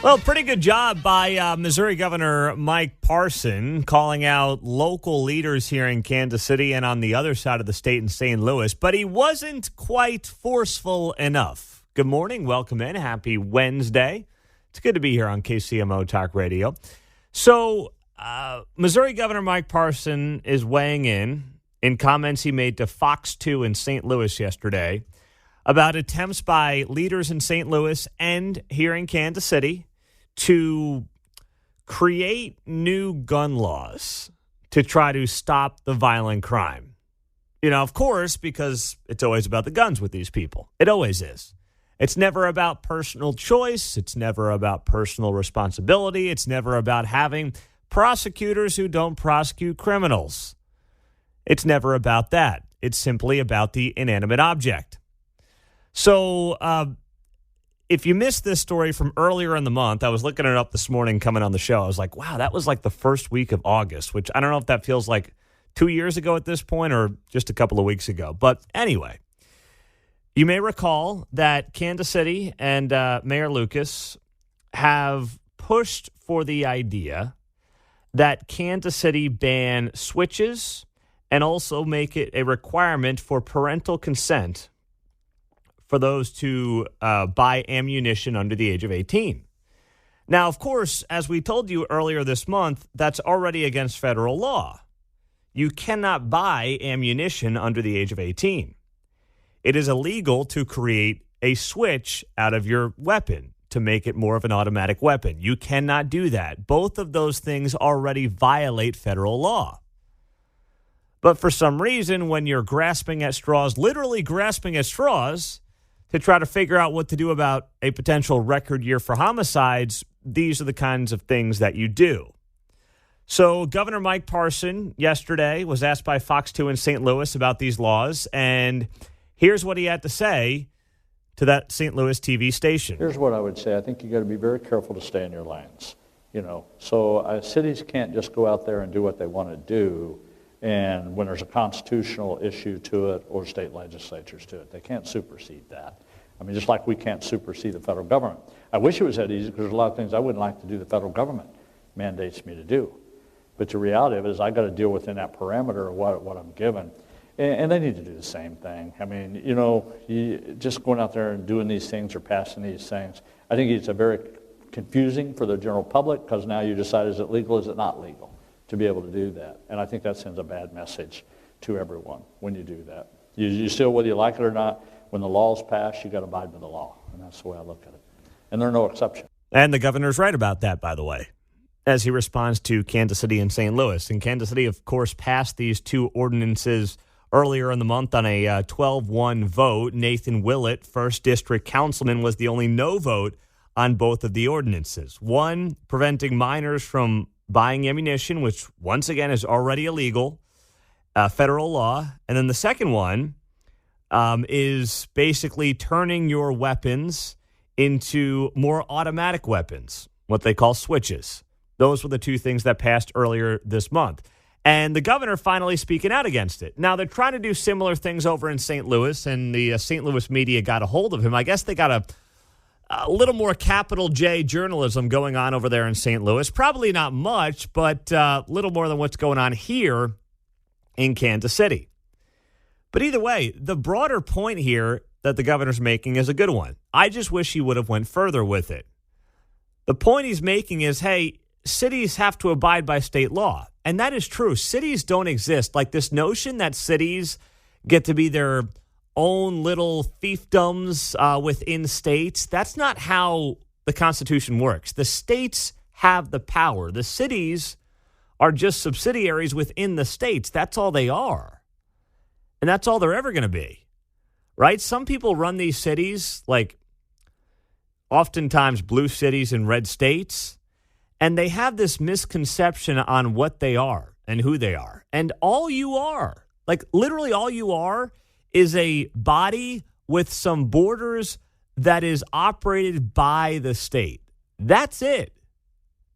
Well, pretty good job by Missouri Governor Mike Parson calling out local leaders here in Kansas City and on the other side of the state in St. Louis, but he wasn't quite forceful enough. Good morning. Welcome in. Happy Wednesday. It's good to be here on KCMO Talk Radio. So, Missouri Governor Mike Parson is weighing in comments he made to Fox 2 in St. Louis yesterday about attempts by leaders in St. Louis and here in Kansas City to create new gun laws to try to stop the violent crime. You know, of course, because it's always about the guns with these people. It always is. It's never about personal choice. It's never about personal responsibility. It's never about having prosecutors who don't prosecute criminals. It's never about that. It's simply about the inanimate object. So, if you missed this story from earlier in the month, I was looking it up this morning coming on the show. I was like, wow, that was like the first week of August, which I don't know if that feels like 2 years ago at this point or just a couple of weeks ago. But anyway, you may recall that Kansas City and Mayor Lucas have pushed for the idea that Kansas City ban switches and also make it a requirement for parental consent for those to buy ammunition under the age of 18. Now, of course, as we told you earlier this month, that's already against federal law. You cannot buy ammunition under the age of 18. It is illegal to create a switch out of your weapon to make it more of an automatic weapon. You cannot do that. Both of those things already violate federal law. But for some reason, when you're grasping at straws, literally grasping at straws, to try to figure out what to do about a potential record year for homicides, these are the kinds of things that you do. So Governor Mike Parson yesterday was asked by Fox 2 in St. Louis about these laws, and here's what he had to say to that St. Louis TV station. Here's what I would say. I think you got to be very careful to stay in your lanes. So cities can't just go out there and do what they want to do, and when there's a constitutional issue to it or state legislatures to it, they can't supersede that. I mean, just like we can't supersede the federal government. I wish it was that easy because there's a lot of things I wouldn't like to do the federal government mandates me to do. But the reality of it is I got to deal within that parameter of what I'm given. And they need to do the same thing. I mean, you just going out there and doing these things or passing these things, I think it's a very confusing for the general public because now you decide, is it legal, is it not legal to be able to do that? And I think that sends a bad message to everyone when you do that. You still, whether you like it or not, when the law's passed, you got to abide by the law. And that's the way I look at it. And there are no exceptions. And the governor's right about that, by the way, as he responds to Kansas City and St. Louis. And Kansas City, of course, passed these two ordinances earlier in the month on a 12-1 vote. Nathan Willett, 1st District Councilman, was the only no vote on both of the ordinances. One, preventing minors from buying ammunition, which once again is already illegal, federal law. And then the second one is basically turning your weapons into more automatic weapons, what they call switches. Those were the two things that passed earlier this month. And the governor finally speaking out against it. Now, they're trying to do similar things over in St. Louis, and the St. Louis media got a hold of him. I guess they got a little more capital J journalism going on over there in St. Louis. Probably not much, but a little more than what's going on here in Kansas City. But either way, the broader point here that the governor's making is a good one. I just wish he would have went further with it. The point he's making is, hey, cities have to abide by state law. And that is true. Cities don't exist. Like this notion that cities get to be their own little fiefdoms within states, that's not how the Constitution works. The states have the power. The cities are just subsidiaries within the states. That's all they are. And that's all they're ever going to be, right? Some people run these cities, like oftentimes blue cities in red states, and they have this misconception on what they are and who they are. And all you are, like literally all you are, is a body with some borders that is operated by the state. That's it.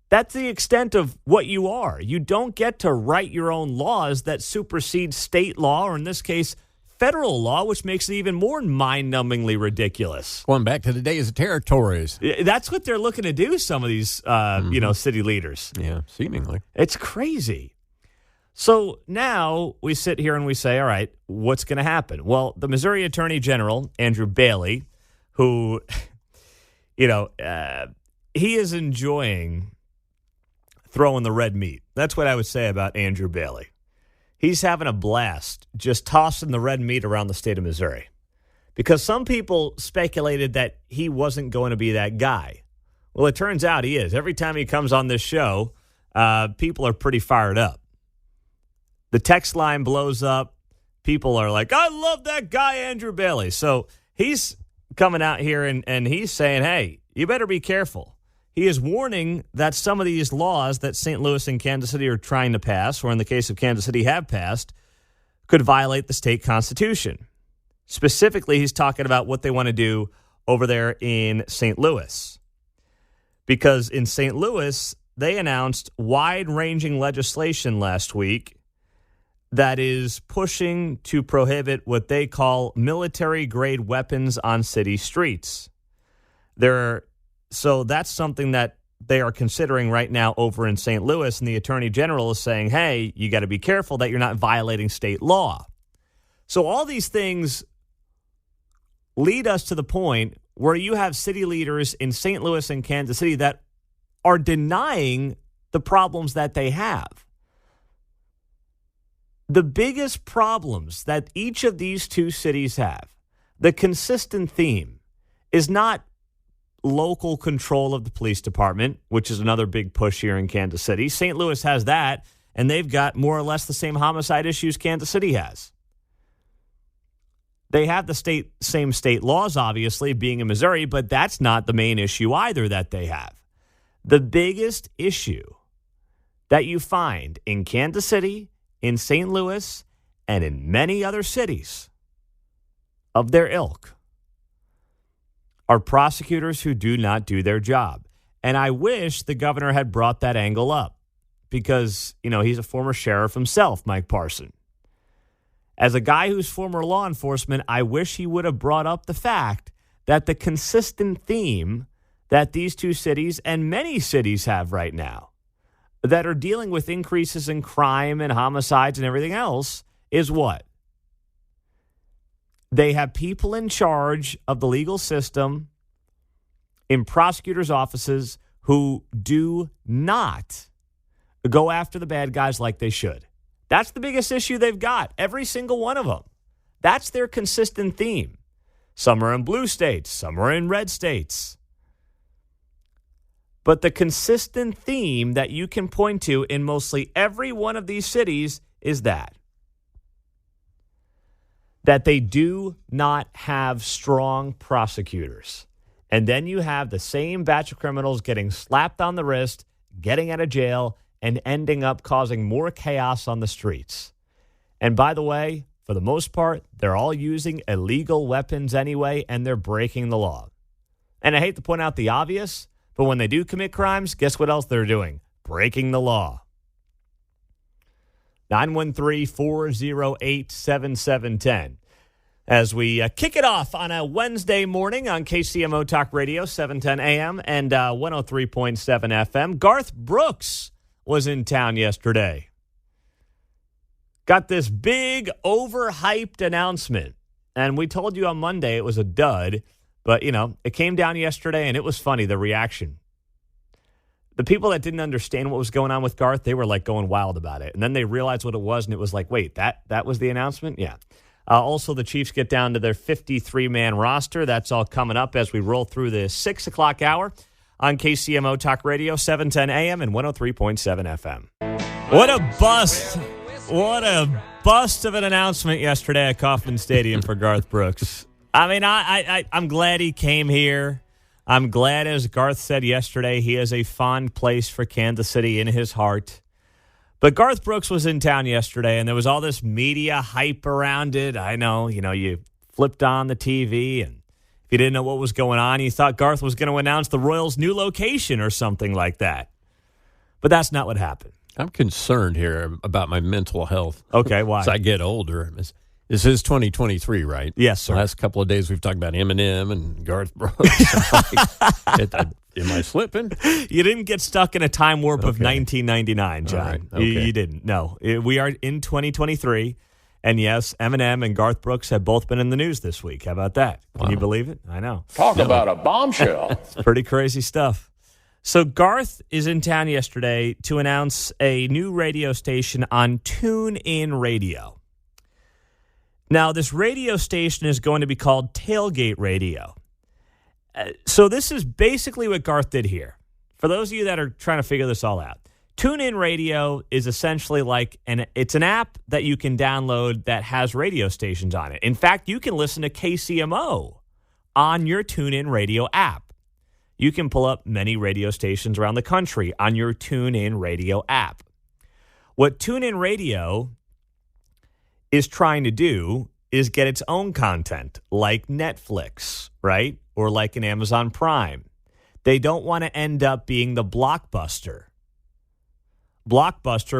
That's the extent of what you are. You don't get to write your own laws that supersede state law, or in this case, federal law, which makes it even more mind-numbingly ridiculous. Going back to the days of territories. That's what they're looking to do, some of these, city leaders. Yeah, seemingly. It's crazy. So now we sit here and we say, all right, what's going to happen? Well, the Missouri Attorney General, Andrew Bailey, who, he is enjoying throwing the red meat. That's what I would say about Andrew Bailey. He's having a blast just tossing the red meat around the state of Missouri because some people speculated that he wasn't going to be that guy. Well, it turns out he is. Every time he comes on this show, people are pretty fired up. The text line blows up. People are like, I love that guy, Andrew Bailey. So he's coming out here and he's saying, hey, you better be careful. He is warning that some of these laws that St. Louis and Kansas City are trying to pass, or in the case of Kansas City have passed, could violate the state constitution. Specifically, he's talking about what they want to do over there in St. Louis. Because in St. Louis, they announced wide-ranging legislation last week that is pushing to prohibit what they call military-grade weapons on city streets. So that's something that they are considering right now over in St. Louis, and the Attorney General is saying, hey, you got to be careful that you're not violating state law. So all these things lead us to the point where you have city leaders in St. Louis and Kansas City that are denying the problems that they have. The biggest problems that each of these two cities have, the consistent theme, is not local control of the police department, which is another big push here in Kansas City. St. Louis has that, and they've got more or less the same homicide issues Kansas City has. They have the same state laws, obviously, being in Missouri, but that's not the main issue either that they have. The biggest issue that you find in Kansas City, in St. Louis, and in many other cities of their ilk are prosecutors who do not do their job. And I wish the governor had brought that angle up because, he's a former sheriff himself, Mike Parson. As a guy who's former law enforcement, I wish he would have brought up the fact that the consistent theme that these two cities and many cities have right now that are dealing with increases in crime and homicides and everything else is what? They have people in charge of the legal system in prosecutors' offices who do not go after the bad guys like they should. That's the biggest issue they've got, every single one of them. That's their consistent theme. Some are in blue states, some are in red states. But the consistent theme that you can point to in mostly every one of these cities is that they do not have strong prosecutors. And then you have the same batch of criminals getting slapped on the wrist, getting out of jail, and ending up causing more chaos on the streets. And by the way, for the most part, they're all using illegal weapons anyway, and they're breaking the law. And I hate to point out the obvious, but when they do commit crimes, guess what else they're doing? Breaking the law. 913-408-7710. As we kick it off on a Wednesday morning on KCMO Talk Radio, 710 AM and 103.7 FM. Garth Brooks was in town yesterday. Got this big, overhyped announcement. And we told you on Monday it was a dud. But, it came down yesterday, and it was funny, the reaction. The people that didn't understand what was going on with Garth, they were, going wild about it. And then they realized what it was, and it was like, wait, that was the announcement? Yeah. Also, the Chiefs get down to their 53-man roster. That's all coming up as we roll through the 6 o'clock hour on KCMO Talk Radio, 710 AM and 103.7 FM. What a bust. What a bust of an announcement yesterday at Kauffman Stadium for Garth Brooks. I mean, I'm glad he came here. I'm glad, as Garth said yesterday, he has a fond place for Kansas City in his heart. But Garth Brooks was in town yesterday, and there was all this media hype around it. I know, you flipped on the TV, and if you didn't know what was going on, you thought Garth was going to announce the Royals' new location or something like that. But that's not what happened. I'm concerned here about my mental health. Okay, why? As I get older. This is 2023, right? Yes, sir. The last couple of days we've talked about Eminem and Garth Brooks. Am I slipping? You didn't get stuck in a time warp of Okay. 1999, John. All right. Okay. You didn't. No. We are in 2023. And yes, Eminem and Garth Brooks have both been in the news this week. How about that? Can you believe it? I know. Talk about a bombshell. It's pretty crazy stuff. So Garth is in town yesterday to announce a new radio station on TuneIn Radio. Now, this radio station is going to be called Tailgate Radio. So this is basically what Garth did here. For those of you that are trying to figure this all out, TuneIn Radio is essentially like it's an app that you can download that has radio stations on it. In fact, you can listen to KCMO on your TuneIn Radio app. You can pull up many radio stations around the country on your TuneIn Radio app. What TuneIn Radio is trying to do is get its own content like Netflix, right? Or like an Amazon Prime. They don't want to end up being the Blockbuster,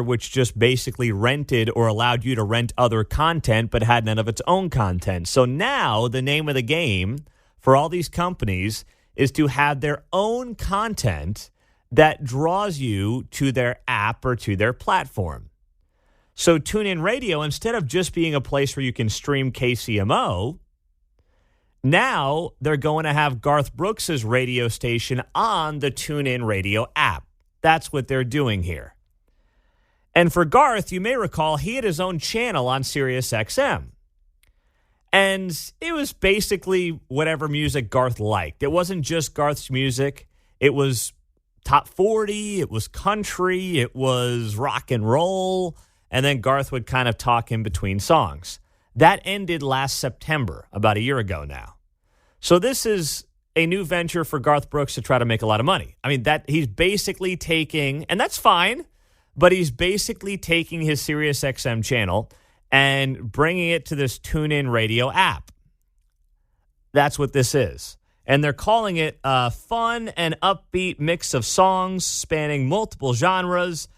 which just basically rented or allowed you to rent other content but had none of its own content. So now the name of the game for all these companies is to have their own content that draws you to their app or to their platform. So TuneIn Radio, instead of just being a place where you can stream KCMO, now they're going to have Garth Brooks' radio station on the TuneIn Radio app. That's what they're doing here. And for Garth, you may recall he had his own channel on Sirius XM. And it was basically whatever music Garth liked. It wasn't just Garth's music. It was top 40, it was country, it was rock and roll, and then Garth would kind of talk in between songs. That ended last September, about a year ago now. So this is a new venture for Garth Brooks to try to make a lot of money. I mean, that he's basically taking, and that's fine, but he's basically taking his Sirius XM channel and bringing it to this TuneIn Radio app. That's what this is. And they're calling it a fun and upbeat mix of songs spanning multiple genres.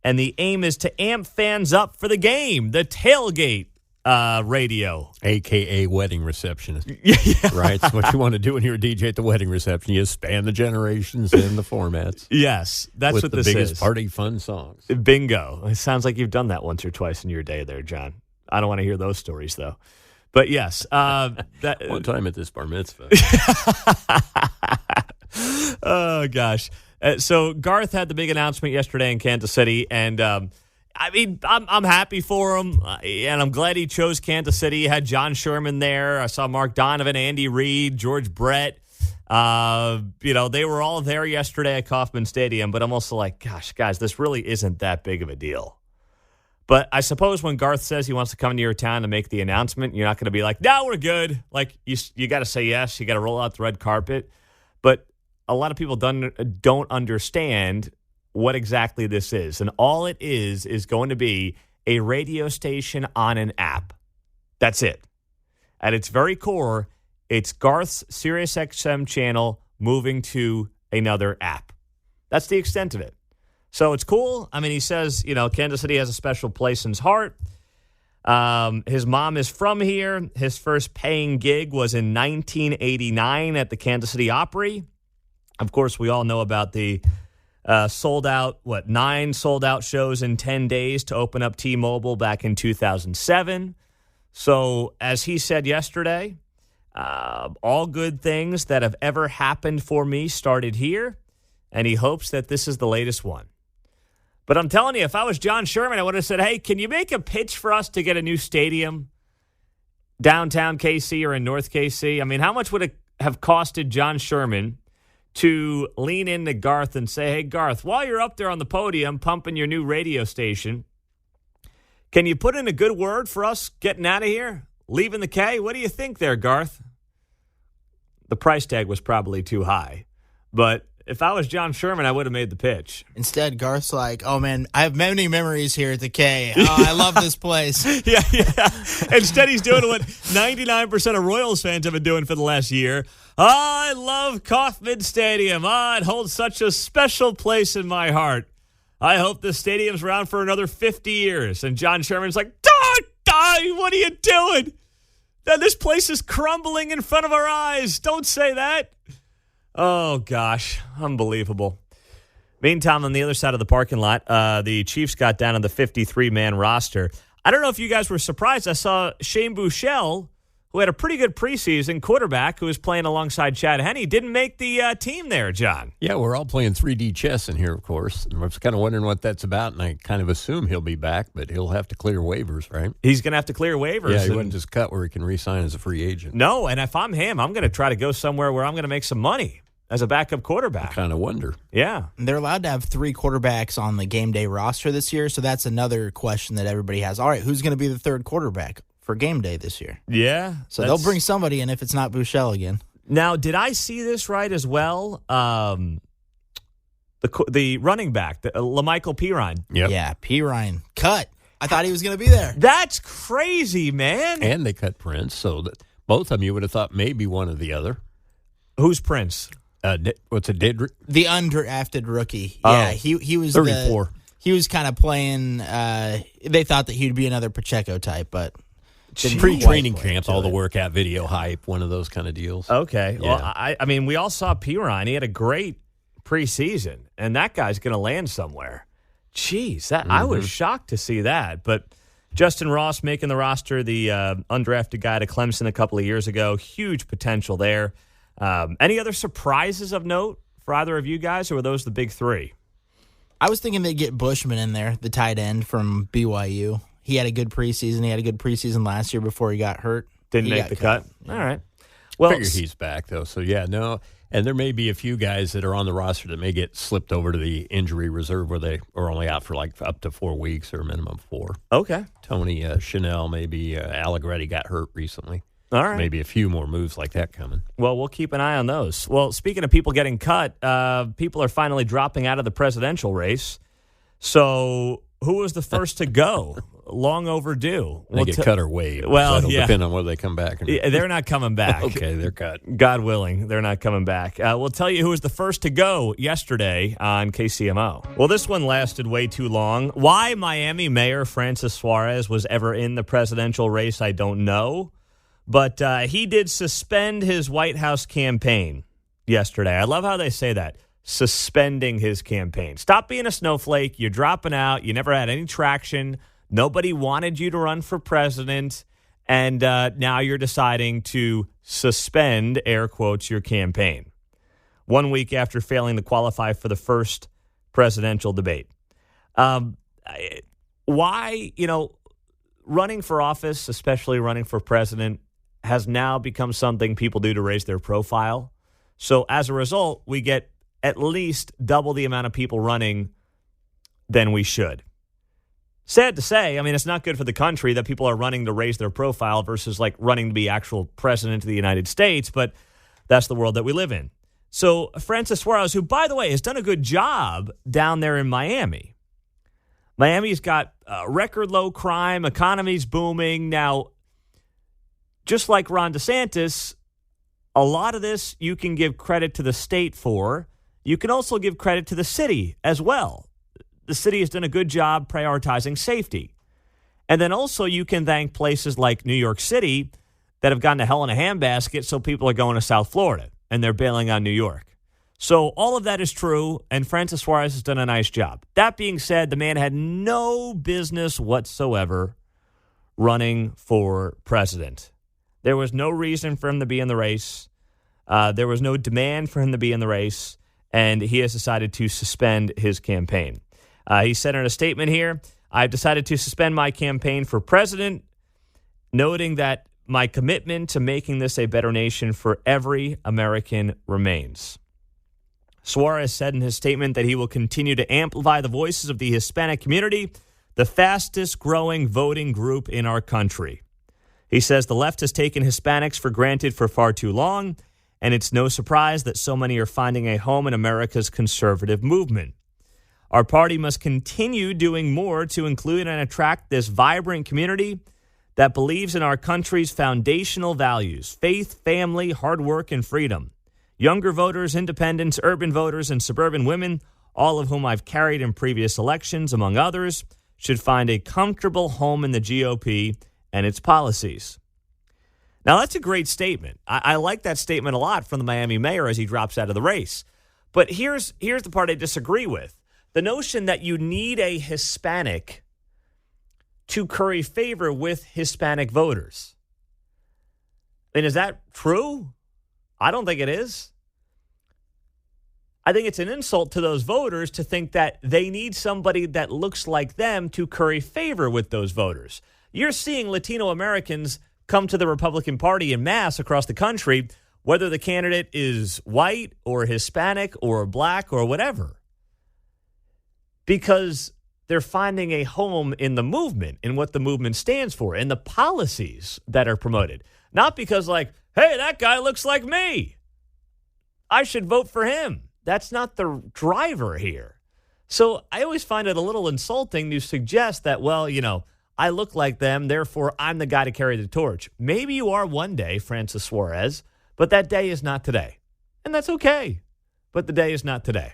And the aim is to amp fans up for the game, the Tailgate Radio. A.K.A. wedding receptionist. Yeah. Right? It's what you want to do when you're a DJ at the wedding reception. You span the generations and the formats. Yes, that's with what the this biggest is. party fun songs. Bingo. It sounds like you've done that once or twice in your day there, John. I don't want to hear those stories, though. But yes. One time at this bar mitzvah. Oh, gosh. So Garth had the big announcement yesterday in Kansas City, and I mean, I'm happy for him, and I'm glad he chose Kansas City. He had John Sherman there. I saw Mark Donovan, Andy Reid, George Brett. They were all there yesterday at Kauffman Stadium, but I'm also like, gosh, guys, this really isn't that big of a deal. But I suppose when Garth says he wants to come to your town to make the announcement, you're not going to be like, no, we're good. Like, you got to say yes. You got to roll out the red carpet. But a lot of people don't understand what exactly this is. And all it is going to be a radio station on an app. That's it. At its very core, it's Garth's SiriusXM channel moving to another app. That's the extent of it. So it's cool. I mean, he says, Kansas City has a special place in his heart. His mom is from here. His first paying gig was in 1989 at the Kansas City Opry. Of course, we all know about the 9 sold-out shows in 10 days to open up T-Mobile back in 2007. So, as he said yesterday, all good things that have ever happened for me started here, and he hopes that this is the latest one. But I'm telling you, if I was John Sherman, I would have said, hey, can you make a pitch for us to get a new stadium downtown KC or in North KC? I mean, how much would it have costed John Sherman to lean into Garth and say, hey, Garth, while you're up there on the podium pumping your new radio station, can you put in a good word for us getting out of here, leaving the K? What do you think there, Garth? The price tag was probably too high, but if I was John Sherman, I would have made the pitch. Instead, Garth's like, oh, man, I have many memories here at the K. Oh, I love this place. Yeah. Instead, he's doing what 99% of Royals fans have been doing for the last year. I love Kauffman Stadium. It holds such a special place in my heart. I hope the stadium's around for another 50 years. And John Sherman's like, What are you doing? This place is crumbling in front of our eyes. Don't say that. Oh, gosh. Unbelievable. Meantime, on the other side of the parking lot, the Chiefs got down on the 53-man roster. I don't know if you guys were surprised. I saw Shane Buechele, who had a pretty good preseason quarterback, who was playing alongside Chad Henne, didn't make the team there, John. Yeah, we're all playing 3D chess in here, of course. And I was kind of wondering what that's about, and I kind of assume he'll be back, but he'll have to clear waivers, right? He's going to have to clear waivers. Yeah, he wouldn't just cut where he can re-sign as a free agent. No, and if I'm him, I'm going to try to go somewhere where I'm going to make some money as a backup quarterback. I kind of wonder. Yeah. They're allowed to have 3 quarterbacks on the game day roster this year, so that's another question that everybody has. All right, who's going to be the third quarterback for game day this year? Yeah. So they'll bring somebody in if it's not Buechele again. Now, did I see this right as well? The running back, LaMichael Pirine. Yep. Yeah, Pirine. Cut. I thought he was going to be there. That's crazy, man. And they cut Prince, so that both of them you would have thought maybe one or the other. Who's Prince? What's it, Dedrick? The undrafted rookie. Oh. Yeah, he was 34. He was kind of playing. They thought that he'd be another Pacheco type, but Pre-training camps, all the workout video hype, one of those kind of deals. Okay. Yeah. Well, I mean, we all saw Pirine. He had a great preseason, and that guy's going to land somewhere. Jeez, I was shocked to see that. But Justin Ross making the roster, the undrafted guy to Clemson a couple of years ago, huge potential there. Any other surprises of note for either of you guys, or were those the big 3? I was thinking they'd get Bushman in there, the tight end from BYU. He had a good preseason. He had a good preseason last year before he got hurt. Didn't make the cut. All right. Well, I figure he's back, though. So, yeah, no. And there may be a few guys that are on the roster that may get slipped over to the injury reserve where they are only out for like up to 4 weeks or a minimum 4. Okay. Tony Chanel, maybe Allegretti got hurt recently. All right. Maybe a few more moves like that coming. Well, we'll keep an eye on those. Well, speaking of people getting cut, people are finally dropping out of the presidential race. So who was the first to go? Long overdue. They get cut or waived. Well, so it'll yeah. depend on whether they come back. Or not. Yeah, they're not coming back. Okay, they're cut. God willing, they're not coming back. We'll tell you who was the first to go yesterday on KCMO. Well, this one lasted way too long. Why Miami Mayor Francis Suarez was ever in the presidential race, I don't know. But he did suspend his White House campaign yesterday. I love how they say that. Suspending his campaign. Stop being a snowflake. You're dropping out. You never had any traction. Nobody wanted you to run for president. And now you're deciding to suspend, air quotes, your campaign 1 week after failing to qualify for the first presidential debate. Why, running for office, especially running for president, has now become something people do to raise their profile. So as a result, we get at least double the amount of people running than we should. Sad to say, I mean, it's not good for the country that people are running to raise their profile versus like running to be actual president of the United States, but that's the world that we live in. So Francis Suarez, who, by the way, has done a good job down there in Miami. Miami's got record low crime, economy's booming. Now, just like Ron DeSantis, a lot of this you can give credit to the state for. You can also give credit to the city as well. The city has done a good job prioritizing safety. And then also you can thank places like New York City that have gone to hell in a handbasket, so people are going to South Florida and they're bailing on New York. So all of that is true, and Francis Suarez has done a nice job. That being said, the man had no business whatsoever running for president. There was no reason for him to be in the race. There was no demand for him to be in the race, and he has decided to suspend his campaign. He said in a statement here, "I've decided to suspend my campaign for president, noting that my commitment to making this a better nation for every American remains." Suarez said in his statement that he will continue to amplify the voices of the Hispanic community, the fastest growing voting group in our country. He says the left has taken Hispanics for granted for far too long, and it's no surprise that so many are finding a home in America's conservative movement. Our party must continue doing more to include and attract this vibrant community that believes in our country's foundational values: faith, family, hard work, and freedom. Younger voters, independents, urban voters, and suburban women, all of whom I've carried in previous elections, among others, should find a comfortable home in the GOP and its policies. Now, that's a great statement. I like that statement a lot from the Miami mayor as he drops out of the race. But here's the part I disagree with. The notion that you need a Hispanic to curry favor with Hispanic voters. I mean, is that true? I don't think it is. I think it's an insult to those voters to think that they need somebody that looks like them to curry favor with those voters. You're seeing Latino Americans come to the Republican Party en masse across the country, whether the candidate is white or Hispanic or black or whatever, because they're finding a home in the movement, in what the movement stands for, and the policies that are promoted. Not because, like, hey, that guy looks like me, I should vote for him. That's not the driver here. So I always find it a little insulting to suggest that, well, I look like them, therefore I'm the guy to carry the torch. Maybe you are one day, Francis Suarez, but that day is not today. And that's okay. But the day is not today.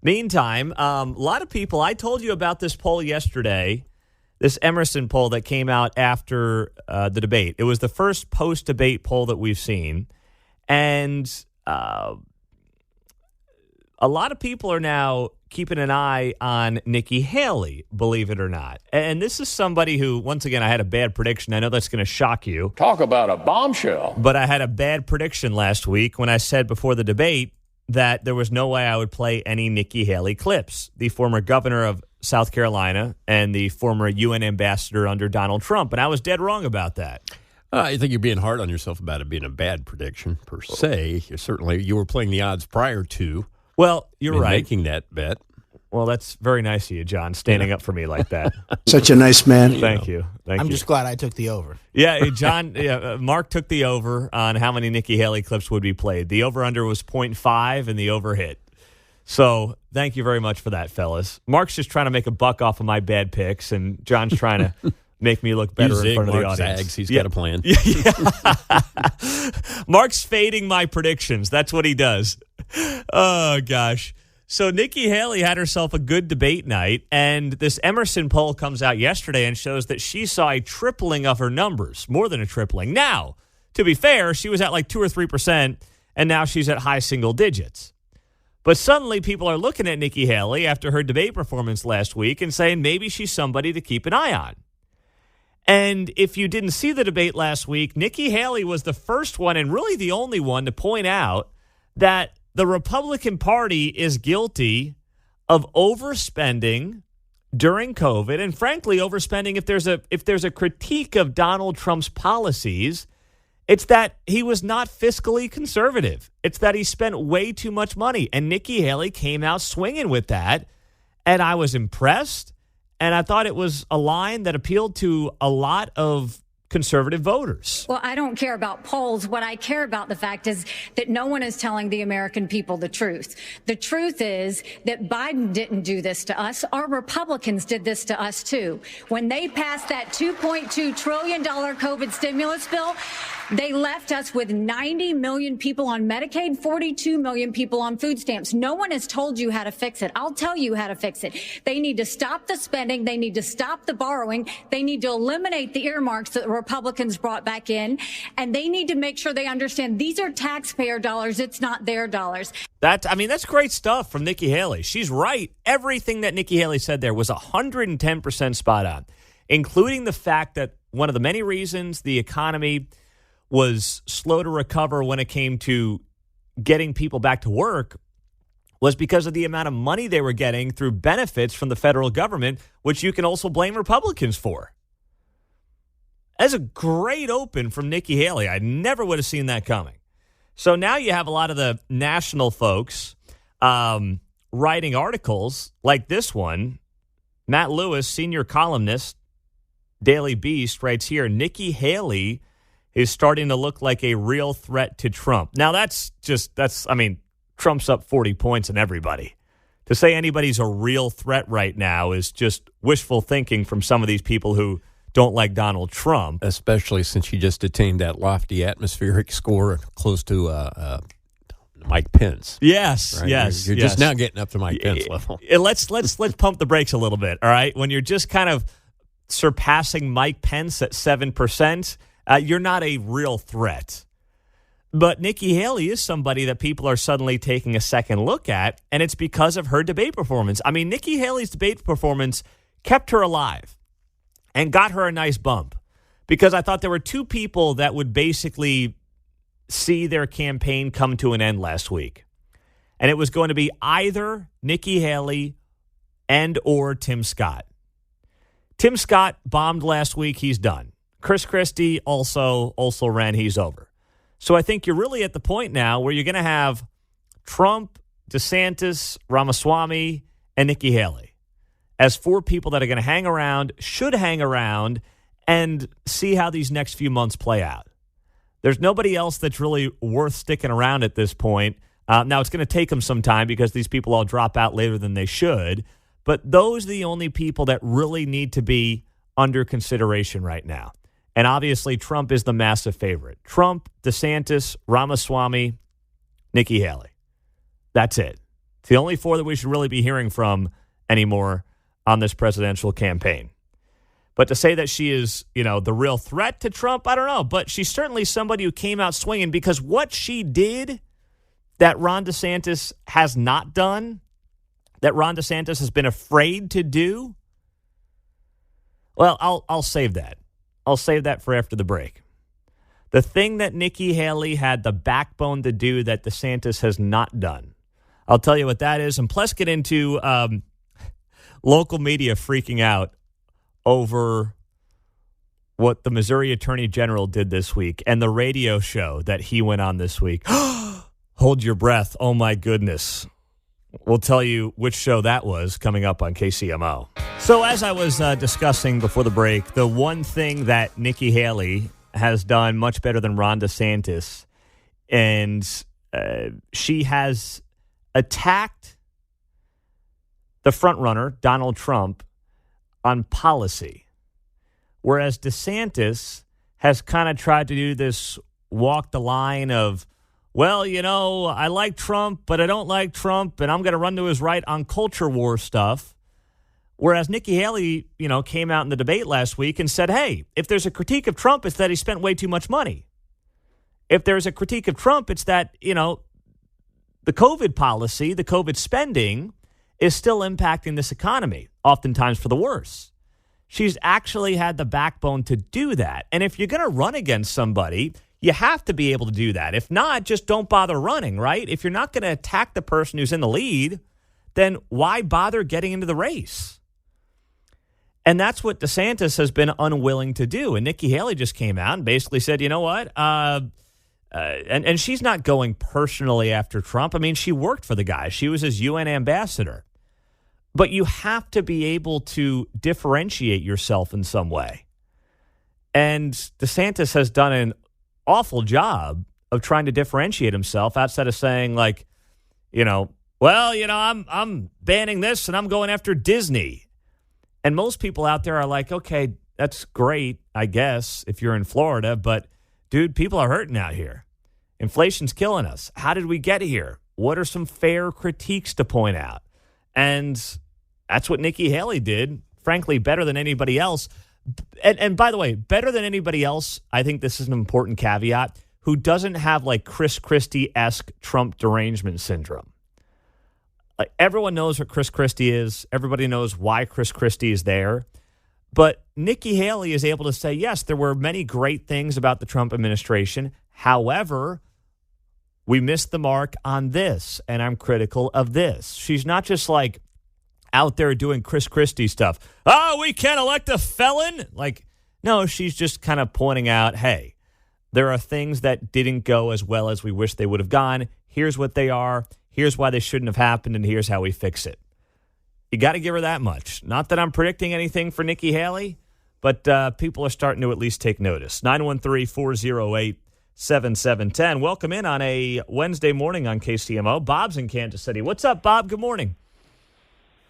Meantime, a lot of people, I told you about this poll yesterday, this Emerson poll that came out after the debate. It was the first post-debate poll that we've seen. And a lot of people are now keeping an eye on Nikki Haley, believe it or not. And this is somebody who, once again, I had a bad prediction. I know that's going to shock you. Talk about a bombshell. But I had a bad prediction last week when I said before the debate that there was no way I would play any Nikki Haley clips, the former governor of South Carolina and the former UN ambassador under Donald Trump. And I was dead wrong about that. I think you're being hard on yourself about it being a bad prediction, per se. You were playing the odds prior to. Well, you're right. Making that bet. Well, that's very nice of you, John, standing up for me like that. Such a nice man. Thank you. I'm just glad I took the over. Yeah, John, Mark took the over on how many Nikki Haley clips would be played. The over-under was 0.5 and the over hit. So thank you very much for that, fellas. Mark's just trying to make a buck off of my bad picks, and John's trying to make me look better in front of the audience. Zags. He's got a plan. Mark's fading my predictions. That's what he does. Oh, gosh. So Nikki Haley had herself a good debate night, and this Emerson poll comes out yesterday and shows that she saw a tripling of her numbers, more than a tripling. Now, to be fair, she was at like 2 or 3%, and now she's at high single digits. But suddenly people are looking at Nikki Haley after her debate performance last week and saying maybe she's somebody to keep an eye on. And if you didn't see the debate last week, Nikki Haley was the first one and really the only one to point out that the Republican Party is guilty of overspending during COVID, and frankly, overspending. If there's a critique of Donald Trump's policies, it's that he was not fiscally conservative. It's that he spent way too much money, and Nikki Haley came out swinging with that, and I was impressed, and I thought it was a line that appealed to a lot of conservative voters. Well, I don't care about polls. What I care about the fact is that no one is telling the American people the truth. The truth is that Biden didn't do this to us. Our Republicans did this to us, too. When they passed that $2.2 trillion COVID stimulus bill, they left us with 90 million people on Medicaid, 42 million people on food stamps. No one has told you how to fix it. I'll tell you how to fix it. They need to stop the spending. They need to stop the borrowing. They need to eliminate the earmarks that the Republicans brought back in. And they need to make sure they understand these are taxpayer dollars. It's not their dollars. That's great stuff from Nikki Haley. She's right. Everything that Nikki Haley said there was 110% spot on, including the fact that one of the many reasons the economy was slow to recover when it came to getting people back to work was because of the amount of money they were getting through benefits from the federal government, which you can also blame Republicans for. That's a great open from Nikki Haley. I never would have seen that coming. So now you have a lot of the national folks writing articles like this one. Matt Lewis, senior columnist, Daily Beast, writes here, Nikki Haley is starting to look like a real threat to Trump. Now, Trump's up 40 points in everybody. To say anybody's a real threat right now is just wishful thinking from some of these people who don't like Donald Trump. Especially since he just attained that lofty atmospheric score close to Mike Pence. Yes, right? yes. You're yes. just now getting up to Mike Pence level. Let's pump the brakes a little bit, all right? When you're just kind of surpassing Mike Pence at 7%, you're not a real threat. But Nikki Haley is somebody that people are suddenly taking a second look at, and it's because of her debate performance. I mean, Nikki Haley's debate performance kept her alive and got her a nice bump, because I thought there were two people that would basically see their campaign come to an end last week. And it was going to be either Nikki Haley and or Tim Scott. Tim Scott bombed last week. He's done. Chris Christie also ran. He's over. So I think you're really at the point now where you're going to have Trump, DeSantis, Ramaswamy, and Nikki Haley as four people that are going to hang around, should hang around, and see how these next few months play out. There's nobody else that's really worth sticking around at this point. Now, it's going to take them some time because these people all drop out later than they should. But those are the only people that really need to be under consideration right now. And obviously, Trump is the massive favorite. Trump, DeSantis, Ramaswamy, Nikki Haley. That's it. It's the only four that we should really be hearing from anymore on this presidential campaign. But to say that she is, the real threat to Trump, I don't know. But she's certainly somebody who came out swinging, because what she did that Ron DeSantis has not done, that Ron DeSantis has been afraid to do, well, I'll save that. I'll save that for after the break. The thing that Nikki Haley had the backbone to do that DeSantis has not done, I'll tell you what that is. And plus get into local media freaking out over what the Missouri Attorney General did this week and the radio show that he went on this week. Hold your breath. Oh, my goodness. We'll tell you which show that was coming up on KCMO. So as I was discussing before the break, the one thing that Nikki Haley has done much better than Ron DeSantis, and she has attacked the frontrunner, Donald Trump, on policy, whereas DeSantis has kind of tried to do this walk the line of, well, I like Trump, but I don't like Trump, and I'm going to run to his right on culture war stuff. Whereas Nikki Haley, came out in the debate last week and said, hey, if there's a critique of Trump, it's that he spent way too much money. If there's a critique of Trump, it's that, the COVID policy, the COVID spending is still impacting this economy, oftentimes for the worse. She's actually had the backbone to do that. And if you're going to run against somebody, you have to be able to do that. If not, just don't bother running, right? If you're not going to attack the person who's in the lead, then why bother getting into the race? And that's what DeSantis has been unwilling to do. And Nikki Haley just came out and basically said, you know what? And she's not going personally after Trump. I mean, she worked for the guy. She was his UN ambassador. But you have to be able to differentiate yourself in some way. And DeSantis has done an awful job of trying to differentiate himself outside of saying, like, I'm banning this and I'm going after Disney. And most people out there are like, okay, that's great, I guess, if you're in Florida. But, dude, people are hurting out here. Inflation's killing us. How did we get here? What are some fair critiques to point out? And that's what Nikki Haley did, frankly, better than anybody else. And by the way, better than anybody else, I think this is an important caveat, who doesn't have like Chris Christie-esque Trump derangement syndrome. Like, everyone knows what Chris Christie is. Everybody knows why Chris Christie is there. But Nikki Haley is able to say, yes, there were many great things about the Trump administration. However, we missed the mark on this, and I'm critical of this. She's not just like out there doing Chris Christie stuff. Oh, we can't elect a felon? Like, no, she's just kind of pointing out, hey, there are things that didn't go as well as we wish they would have gone. Here's what they are. Here's why they shouldn't have happened, and here's how we fix it. You got to give her that much. Not that I'm predicting anything for Nikki Haley, but people are starting to at least take notice. 913-408-7710. Welcome in on a Wednesday morning on KCMO. Bob's in Kansas City. What's up, Bob? Good morning.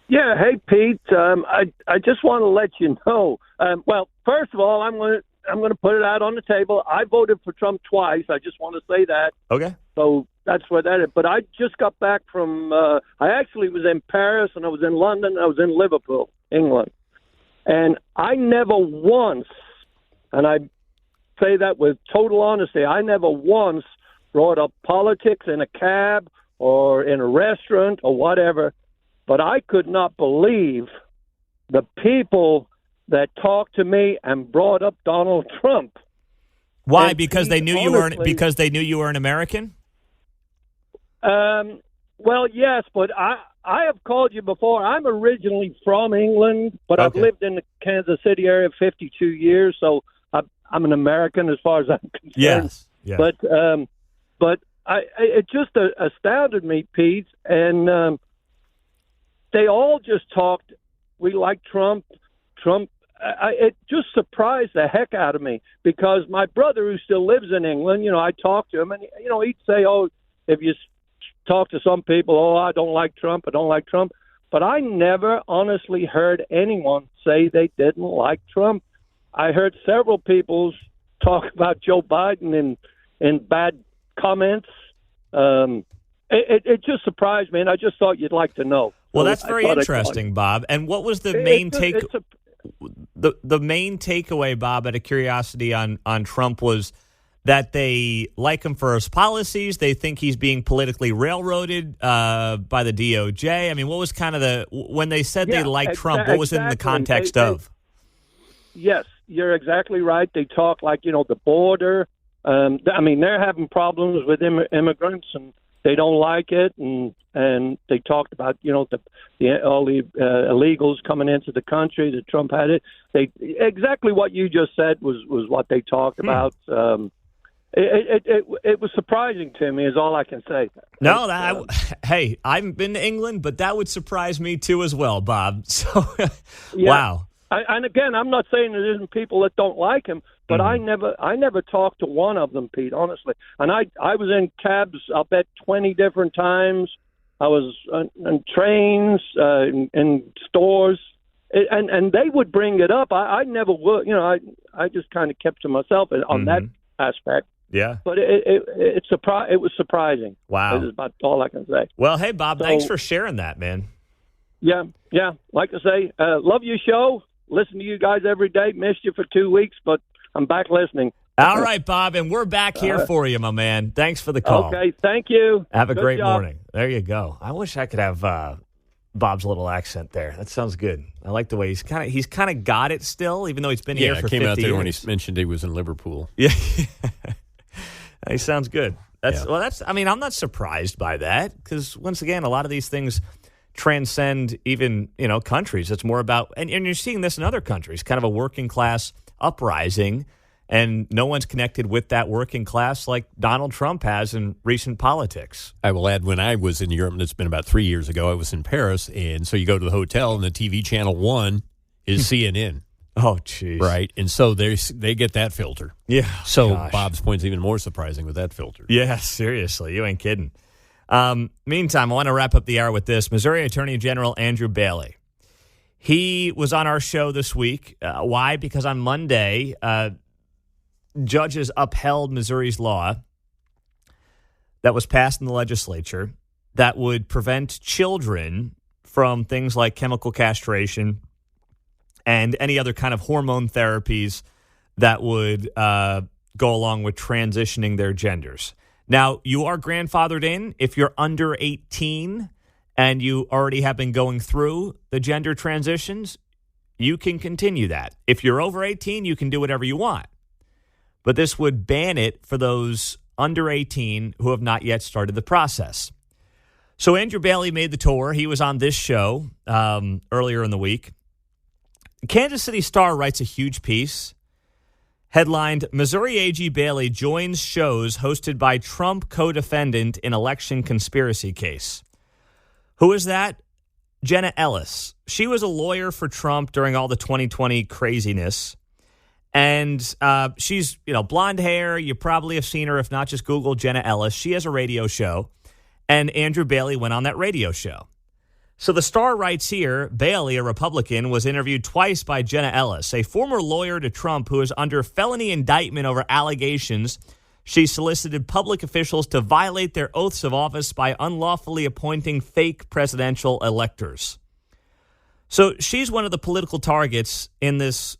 Yeah, hey, Pete. I just want to let you know. Well, first of all, I'm going to put it out on the table. I voted for Trump twice. I just want to say that. Okay. So that's what that is. But I just got back from. I actually was in Paris, and I was in London, and I was in Liverpool, England. And I never once, and I say that with total honesty, I never once brought up politics in a cab or in a restaurant or whatever, but I could not believe the people that talked to me and brought up Donald Trump. Why? And Because they knew you were an American? Well, yes, but I have called you before. I'm originally from England, but I've lived in the Kansas City area 52 years, so I'm an American as far as I'm concerned. Yes. But it just astounded me, Pete, and they all just talked. We like Trump. It just surprised the heck out of me because my brother, who still lives in England, I talked to him, and he'd say, "Oh, if you talk to some people, oh, I don't like Trump. But I never honestly heard anyone say they didn't like Trump. I heard several people talk about Joe Biden in bad comments. It just surprised me, and I just thought you'd like to know. Well, that's very interesting, Bob. And what was the main the main takeaway, Bob, out of curiosity on Trump was that they like him for his policies. They think he's being politically railroaded by the DOJ. I mean, what was kind of when they said they liked Trump, what was in the context of? Yes, you're exactly right. They talk like, the border. They're having problems with immigrants, and they don't like it. And they talked about, all the illegals coming into the country that Trump had it. Exactly what you just said was what they talked about. It was surprising to me, is all I can say. No, hey, I haven't been to England, but that would surprise me too as well, Bob. So, wow. And again, I'm not saying there isn't people that don't like him, but I never talked to one of them, Pete, honestly. And I was in cabs, I'll bet 20 different times. I was on trains, in stores, and they would bring it up. I never would, I just kind of kept to myself on that aspect. Yeah. But it was surprising. Wow. That's about all I can say. Well, hey, Bob, thanks for sharing that, man. Yeah. Like I say, love your show. Listen to you guys every day. Missed you for 2 weeks, but I'm back listening. All right, Bob, and we're back here for you, my man. Thanks for the call. Okay, thank you. Have a great morning. There you go. I wish I could have Bob's little accent there. That sounds good. I like the way he's kind of got it still, even though he's been here for 50 years. Yeah, came out there when he mentioned he was in Liverpool. Yeah, he sounds good. I'm not surprised by that because once again, a lot of these things transcend even countries. It's more about and you're seeing this in other countries, kind of a working class uprising, and no one's connected with that working class like Donald Trump has in recent politics. I will add, when I was in Europe, and it's been about 3 years ago, I was in Paris, and so you go to the hotel, and the TV channel 1 is CNN. Oh, jeez. Right, and so they get that filter. Yeah. So Bob's point's even more surprising with that filter. Yeah, seriously. You ain't kidding. Meantime, I want to wrap up the hour with this. Missouri Attorney General Andrew Bailey. He was on our show this week. Why? Because on Monday, judges upheld Missouri's law that was passed in the legislature that would prevent children from things like chemical castration and any other kind of hormone therapies that would go along with transitioning their genders. Now, you are grandfathered in if you're under 18 and you already have been going through the gender transitions. You can continue that. If you're over 18, you can do whatever you want. But this would ban it for those under 18 who have not yet started the process. So Andrew Bailey made the tour. He was on this show earlier in the week. Kansas City Star writes a huge piece headlined, Missouri AG Bailey joins shows hosted by Trump co-defendant in election conspiracy case. Who is that? Jenna Ellis. She was a lawyer for Trump during all the 2020 craziness. And she's, blonde hair. You probably have seen her. If not, just Google Jenna Ellis. She has a radio show. And Andrew Bailey went on that radio show. So the Star writes here, Bailey, a Republican, was interviewed twice by Jenna Ellis, a former lawyer to Trump who is under felony indictment over allegations she solicited public officials to violate their oaths of office by unlawfully appointing fake presidential electors. So she's one of the political targets in this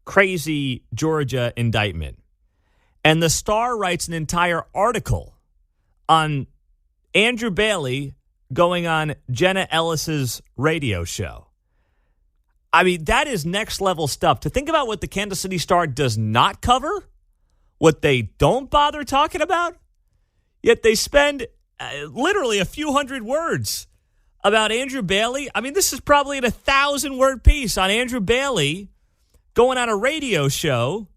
crazy Georgia indictment. And the Star writes an entire article on Andrew Bailey going on Jenna Ellis's radio show. I mean, that is next level stuff. To think about what the Kansas City Star does not cover, what they don't bother talking about, yet they spend literally a few hundred words about Andrew Bailey. I mean, this is probably a 1,000-word piece on Andrew Bailey going on a radio show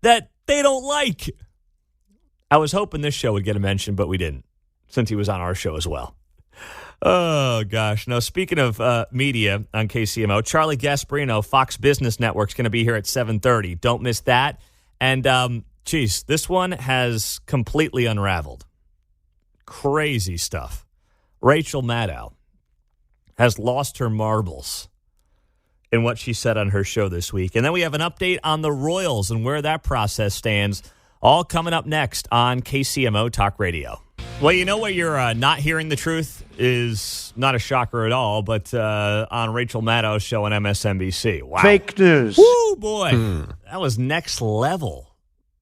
that they don't like. I was hoping this show would get a mention, but we didn't, since he was on our show as well. Oh, gosh. Now, speaking of media on KCMO, Charlie Gasparino, Fox Business Network, is going to be here at 7:30. Don't miss that. And, this one has completely unraveled. Crazy stuff. Rachel Maddow has lost her marbles in what she said on her show this week. And then we have an update on the Royals and where that process stands, all coming up next on KCMO Talk Radio. Well, you know where you're not hearing the truth is not a shocker at all, but on Rachel Maddow's show on MSNBC. Wow. Fake news. Woo, boy. That was next level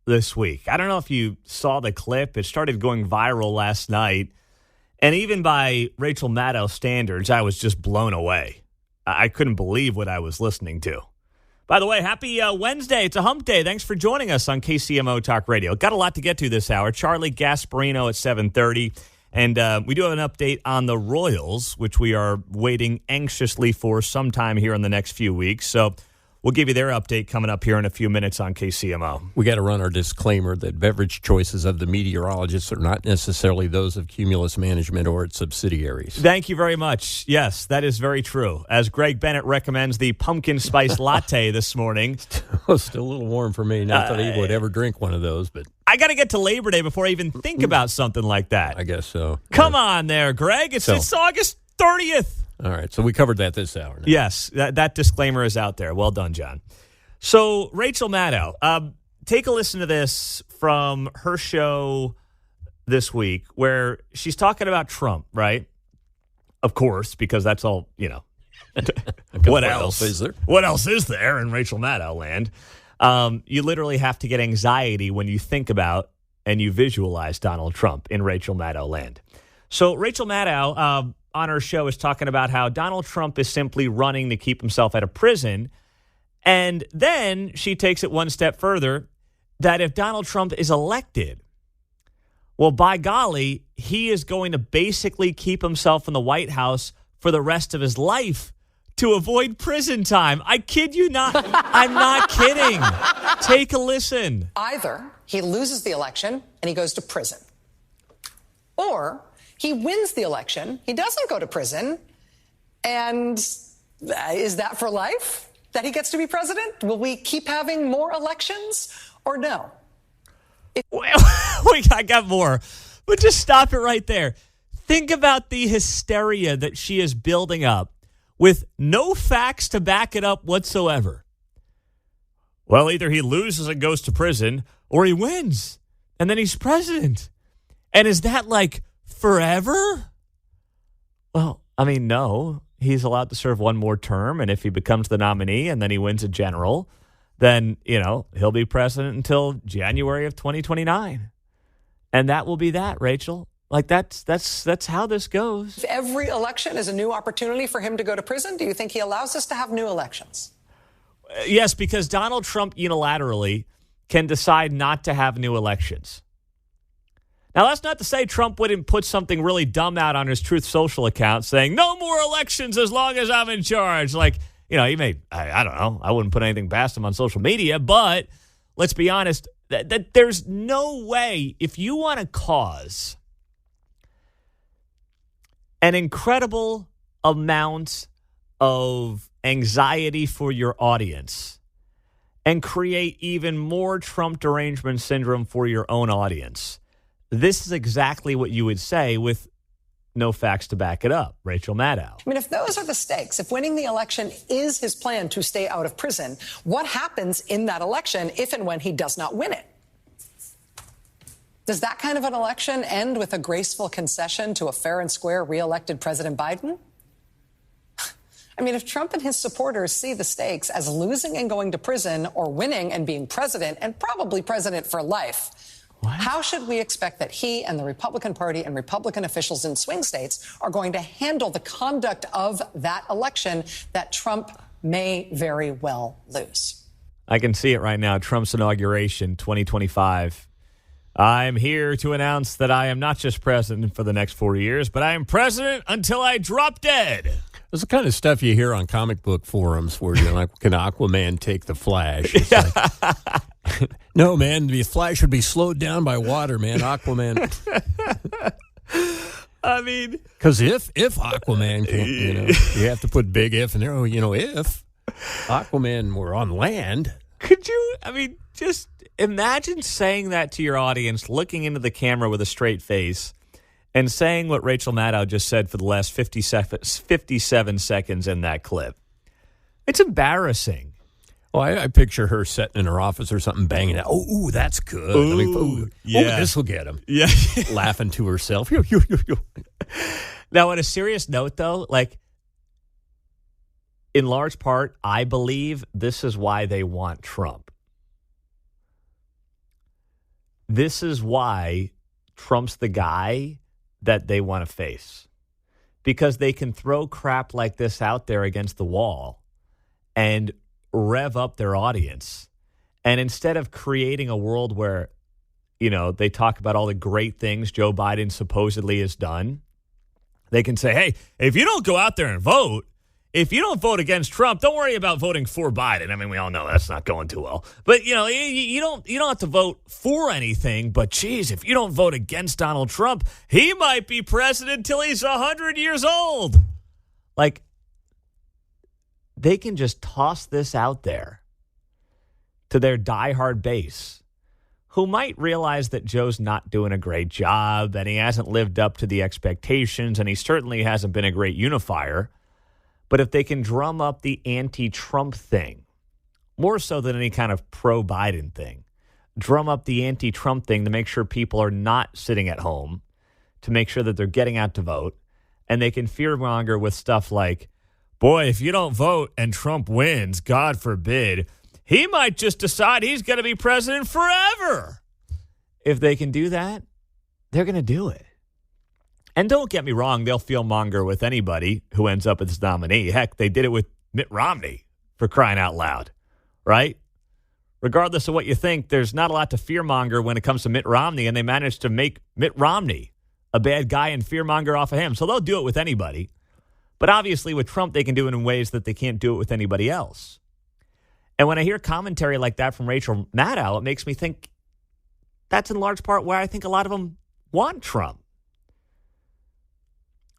this week. I don't know if you saw the clip. It started going viral last night. And even by Rachel Maddow standards, I was just blown away. I couldn't believe what I was listening to. By the way, happy Wednesday. It's a hump day. Thanks for joining us on KCMO Talk Radio. Got a lot to get to this hour. Charlie Gasparino at 7:30. And we do have an update on the Royals, which we are waiting anxiously for sometime here in the next few weeks. So we'll give you their update coming up here in a few minutes on KCMO. We got to run our disclaimer that beverage choices of the meteorologists are not necessarily those of Cumulus Management or its subsidiaries. Thank you very much. Yes, that is very true. As Greg Bennett recommends the pumpkin spice latte this morning. Still a little warm for me. Not that I would ever drink one of those, but I got to get to Labor Day before I even think about something like that. I guess so. Come on there, Greg. It's August 30th. All right, so we covered that this hour now. Yes, that disclaimer is out there. Well done, John. So, Rachel Maddow, take a listen to this from her show this week where she's talking about Trump, right? Of course, because that's all, what else is there? What else is there in Rachel Maddow land? You literally have to get anxiety when you think about and you visualize Donald Trump in Rachel Maddow land. So, Rachel Maddow on her show is talking about how Donald Trump is simply running to keep himself out of prison. And then she takes it one step further that if Donald Trump is elected, well, by golly, he is going to basically keep himself in the White House for the rest of his life to avoid prison time. I kid you not. I'm not kidding. Take a listen. Either he loses the election and he goes to prison, or he wins the election, he doesn't go to prison, and is that for life that he gets to be president? Will we keep having more elections or no? I got more, but just stop it right there. Think about the hysteria that she is building up with no facts to back it up whatsoever. Well, either he loses and goes to prison, or he wins, and then he's president. And is that like forever? Well, I mean, no. He's allowed to serve one more term, and if he becomes the nominee and then he wins a general, then, he'll be president until January of 2029. And that will be that, Rachel. Like, that's how this goes. If every election is a new opportunity for him to go to prison, do you think he allows us to have new elections? Yes, because Donald Trump unilaterally can decide not to have new elections. Now, that's not to say Trump wouldn't put something really dumb out on his Truth Social account saying, no more elections as long as I'm in charge. Like, he may, I don't know, I wouldn't put anything past him on social media, but let's be honest, that there's no way, if you want to cause an incredible amount of anxiety for your audience and create even more Trump derangement syndrome for your own audience, this is exactly what you would say with no facts to back it up. Rachel Maddow. I mean, if those are the stakes, if winning the election is his plan to stay out of prison, what happens in that election if and when he does not win it? Does that kind of an election end with a graceful concession to a fair and square re-elected President Biden? I mean, if Trump and his supporters see the stakes as losing and going to prison or winning and being president, and probably president for life, how should we expect that he and the Republican Party and Republican officials in swing states are going to handle the conduct of that election that Trump may very well lose? I can see it right now. Trump's inauguration 2025. I'm here to announce that I am not just president for the next 4 years, but I am president until I drop dead. It's the kind of stuff you hear on comic book forums where you're like, can Aquaman take the Flash? It's like, no, man, the Flash would be slowed down by water, man. Aquaman. I mean, because if Aquaman can, you have to put big if in there. Oh, if Aquaman were on land. Could you, just imagine saying that to your audience, looking into the camera with a straight face, and saying what Rachel Maddow just said for the last 57 seconds in that clip. It's embarrassing. Well, I picture her sitting in her office or something, banging out. Oh, that's good. This will get him. Yeah. Laughing to herself. Now, on a serious note, though, in large part, I believe this is why they want Trump. This is why Trump's the guy that they want to face. Because they can throw crap like this out there against the wall and rev up their audience. And instead of creating a world where, they talk about all the great things Joe Biden supposedly has done, they can say, hey, if you don't go out there and vote, if you don't vote against Trump, don't worry about voting for Biden. We all know that's not going too well. But, you don't have to vote for anything. But, geez, if you don't vote against Donald Trump, he might be president till he's 100 years old. They can just toss this out there to their diehard base, who might realize that Joe's not doing a great job, and he hasn't lived up to the expectations, and he certainly hasn't been a great unifier. But if they can drum up the anti-Trump thing, more so than any kind of pro-Biden thing, drum up the anti-Trump thing to make sure people are not sitting at home, to make sure that they're getting out to vote, and they can fearmonger with stuff like, boy, if you don't vote and Trump wins, God forbid, he might just decide he's going to be president forever. If they can do that, they're going to do it. And don't get me wrong, they'll fearmonger with anybody who ends up as nominee. Heck, they did it with Mitt Romney, for crying out loud, right? Regardless of what you think, there's not a lot to fearmonger when it comes to Mitt Romney, and they managed to make Mitt Romney a bad guy and fearmonger off of him. So they'll do it with anybody. But obviously with Trump, they can do it in ways that they can't do it with anybody else. And when I hear commentary like that from Rachel Maddow, it makes me think that's in large part why I think a lot of them want Trump.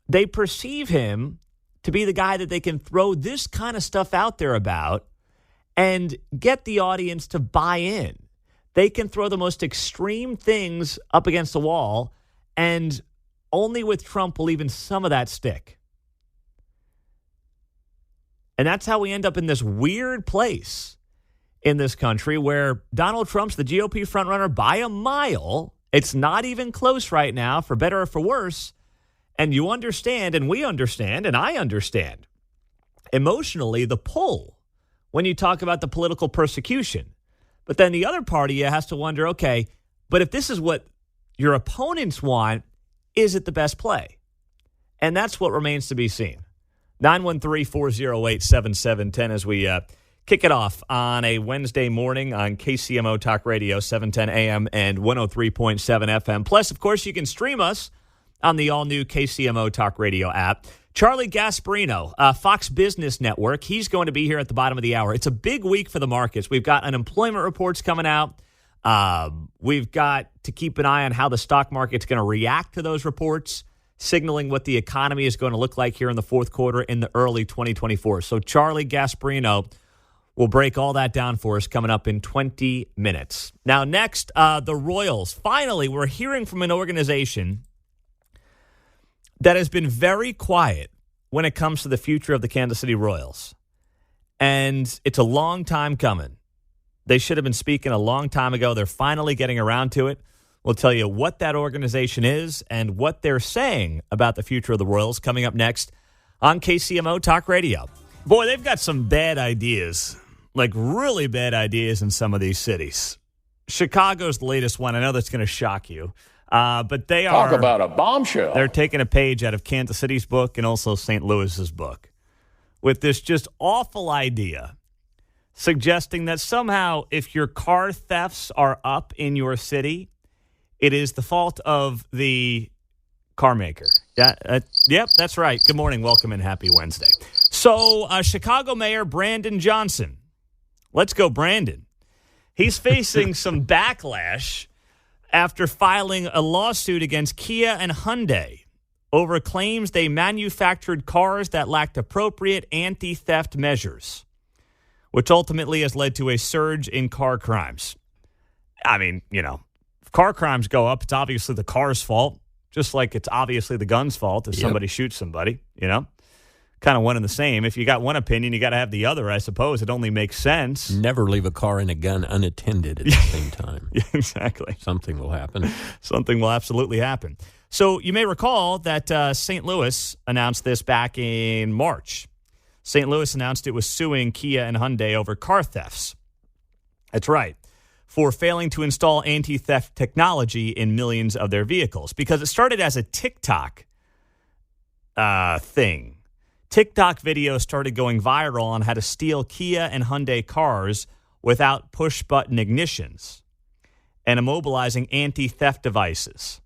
They perceive him to be the guy that they can throw this kind of stuff out there about and get the audience to buy in. They can throw the most extreme things up against the wall, and only with Trump will even some of that stick. And that's how we end up in this weird place in this country where Donald Trump's the GOP frontrunner by a mile. It's not even close right now, for better or for worse. And you understand, and we understand, and I understand emotionally the pull when you talk about the political persecution. But then the other party has to wonder, okay, but if this is what your opponents want, is it the best play? And that's what remains to be seen. 913-408-7710 as we kick it off on a Wednesday morning on KCMO Talk Radio, 710 AM and 103.7 FM. Plus, of course, you can stream us on the all-new KCMO Talk Radio app. Charlie Gasparino, Fox Business Network, he's going to be here at the bottom of the hour. It's a big week for the markets. We've got unemployment reports coming out. We've got to keep an eye on how the stock market's going to react to those reports, signaling what the economy is going to look like here in the fourth quarter in the early 2024. So Charlie Gasparino will break all that down for us coming up in 20 minutes. Now, next, the Royals. Finally, we're hearing from an organization that has been very quiet when it comes to the future of the Kansas City Royals. And it's a long time coming. They should have been speaking a long time ago. They're finally getting around to it. We'll tell you what that organization is and what they're saying about the future of the Royals coming up next on KCMO Talk Radio. Boy, they've got some bad ideas, like really bad ideas in some of these cities. Chicago's the latest one. I know that's going to shock you. But they are. Talk about a bombshell. They're taking a page out of Kansas City's book and also St. Louis's book with this just awful idea suggesting that somehow if your car thefts are up in your city, it is the fault of the car maker. Yeah, yep, that's right. Good morning. Welcome and happy Wednesday. So, Chicago Mayor Brandon Johnson. Let's go, Brandon. He's facing some backlash after filing a lawsuit against Kia and Hyundai over claims they manufactured cars that lacked appropriate anti-theft measures, which ultimately has led to a surge in car crimes. I mean, if car crimes go up, it's obviously the car's fault, just like it's obviously the gun's fault if somebody shoots somebody, Kind of one and the same. If you got one opinion, you got to have the other, I suppose. It only makes sense. Never leave a car and a gun unattended at the same time. Yeah, exactly. Something will happen. Something will absolutely happen. So you may recall that St. Louis announced this back in March. St. Louis announced it was suing Kia and Hyundai over car thefts. That's right. For failing to install anti-theft technology in millions of their vehicles. Because it started as a TikTok thing. TikTok videos started going viral on how to steal Kia and Hyundai cars without push-button ignitions and immobilizing anti-theft devices.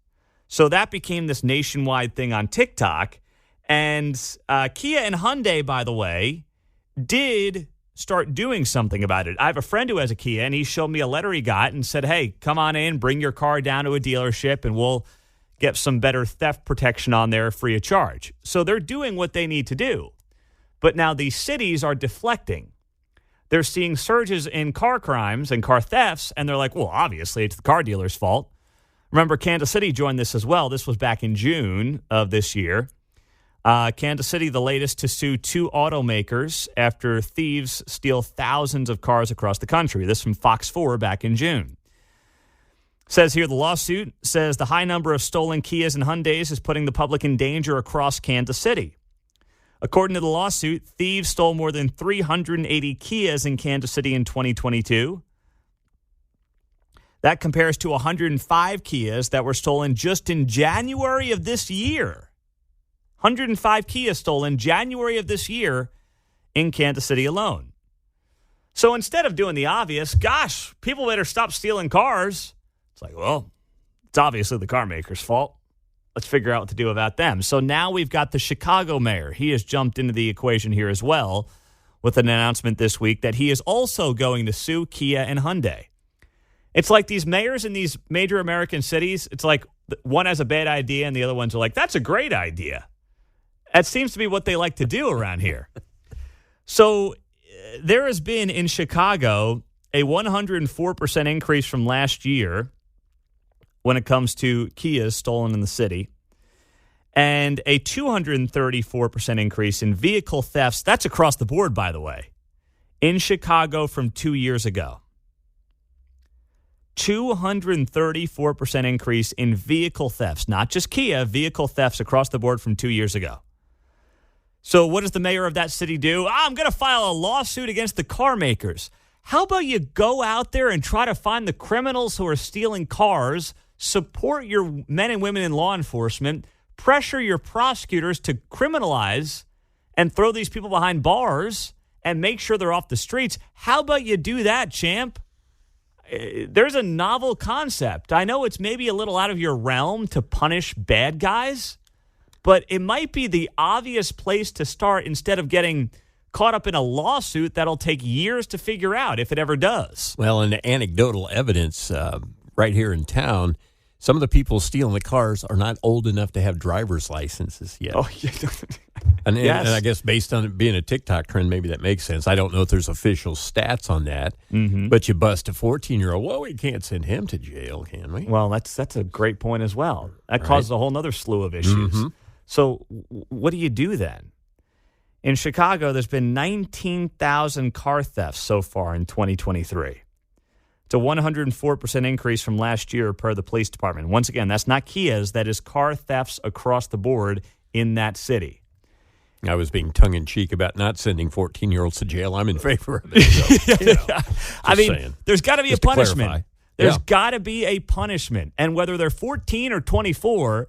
So that became this nationwide thing on TikTok. And Kia and Hyundai, by the way, did start doing something about it. I have a friend who has a Kia, and he showed me a letter he got and said, hey, come on in, bring your car down to a dealership, and we'll get some better theft protection on there free of charge. So they're doing what they need to do. But now these cities are deflecting. They're seeing surges in car crimes and car thefts, and they're like, well, obviously it's the car dealer's fault. Remember, Kansas City joined this as well. This was back in June of this year. Kansas City, the latest to sue two automakers after thieves steal thousands of cars across the country. This from Fox 4 back in June. Says here the lawsuit says the high number of stolen Kias and Hyundais is putting the public in danger across Kansas City. According to the lawsuit, thieves stole more than 380 Kias in Kansas City in 2022. That compares to 105 Kias that were stolen just in January of this year. 105 Kias stolen January of this year in Kansas City alone. So instead of doing the obvious, gosh, people better stop stealing cars. It's like, well, it's obviously the car maker's fault. Let's figure out what to do about them. So now we've got the Chicago mayor. He has jumped into the equation here as well with an announcement this week that he is also going to sue Kia and Hyundai. It's like these mayors in these major American cities, it's like one has a bad idea and the other ones are like, that's a great idea. That seems to be what they like to do around here. So there has been in Chicago a 104% increase from last year when it comes to Kias stolen in the city, and a 234% increase in vehicle thefts. That's across the board, by the way, in Chicago from 2 years ago. 234% increase in vehicle thefts, not just Kia, vehicle thefts across the board from 2 years ago. So what does the mayor of that city do? I'm going to file a lawsuit against the car makers. How about you go out there and try to find the criminals who are stealing cars, support your men and women in law enforcement, pressure your prosecutors to criminalize and throw these people behind bars and make sure they're off the streets. How about you do that, champ? There's a novel concept. I know it's maybe a little out of your realm to punish bad guys, but it might be the obvious place to start instead of getting caught up in a lawsuit that'll take years to figure out if it ever does. Well, and anecdotal evidence right here in town, some of the people stealing the cars are not old enough to have driver's licenses yet. Oh, yeah. And Yes. I guess based on it being a TikTok trend, maybe that makes sense. I don't know if there's official stats on that, but you bust a 14-year-old. Well, we can't send him to jail, can we? Well, that's a great point as well. That causes a whole other slew of issues. So what do you do then? In Chicago, there's been 19,000 car thefts so far in 2023. It's a 104% increase from last year per the police department. Once again, that's not Kias. That is car thefts across the board in that city. I was being tongue-in-cheek about not sending 14-year-olds to jail. I'm in favor of it. So, I mean, saying. there's got to be Just a to punishment. clarify. There's got to be a punishment. And whether they're 14 or 24,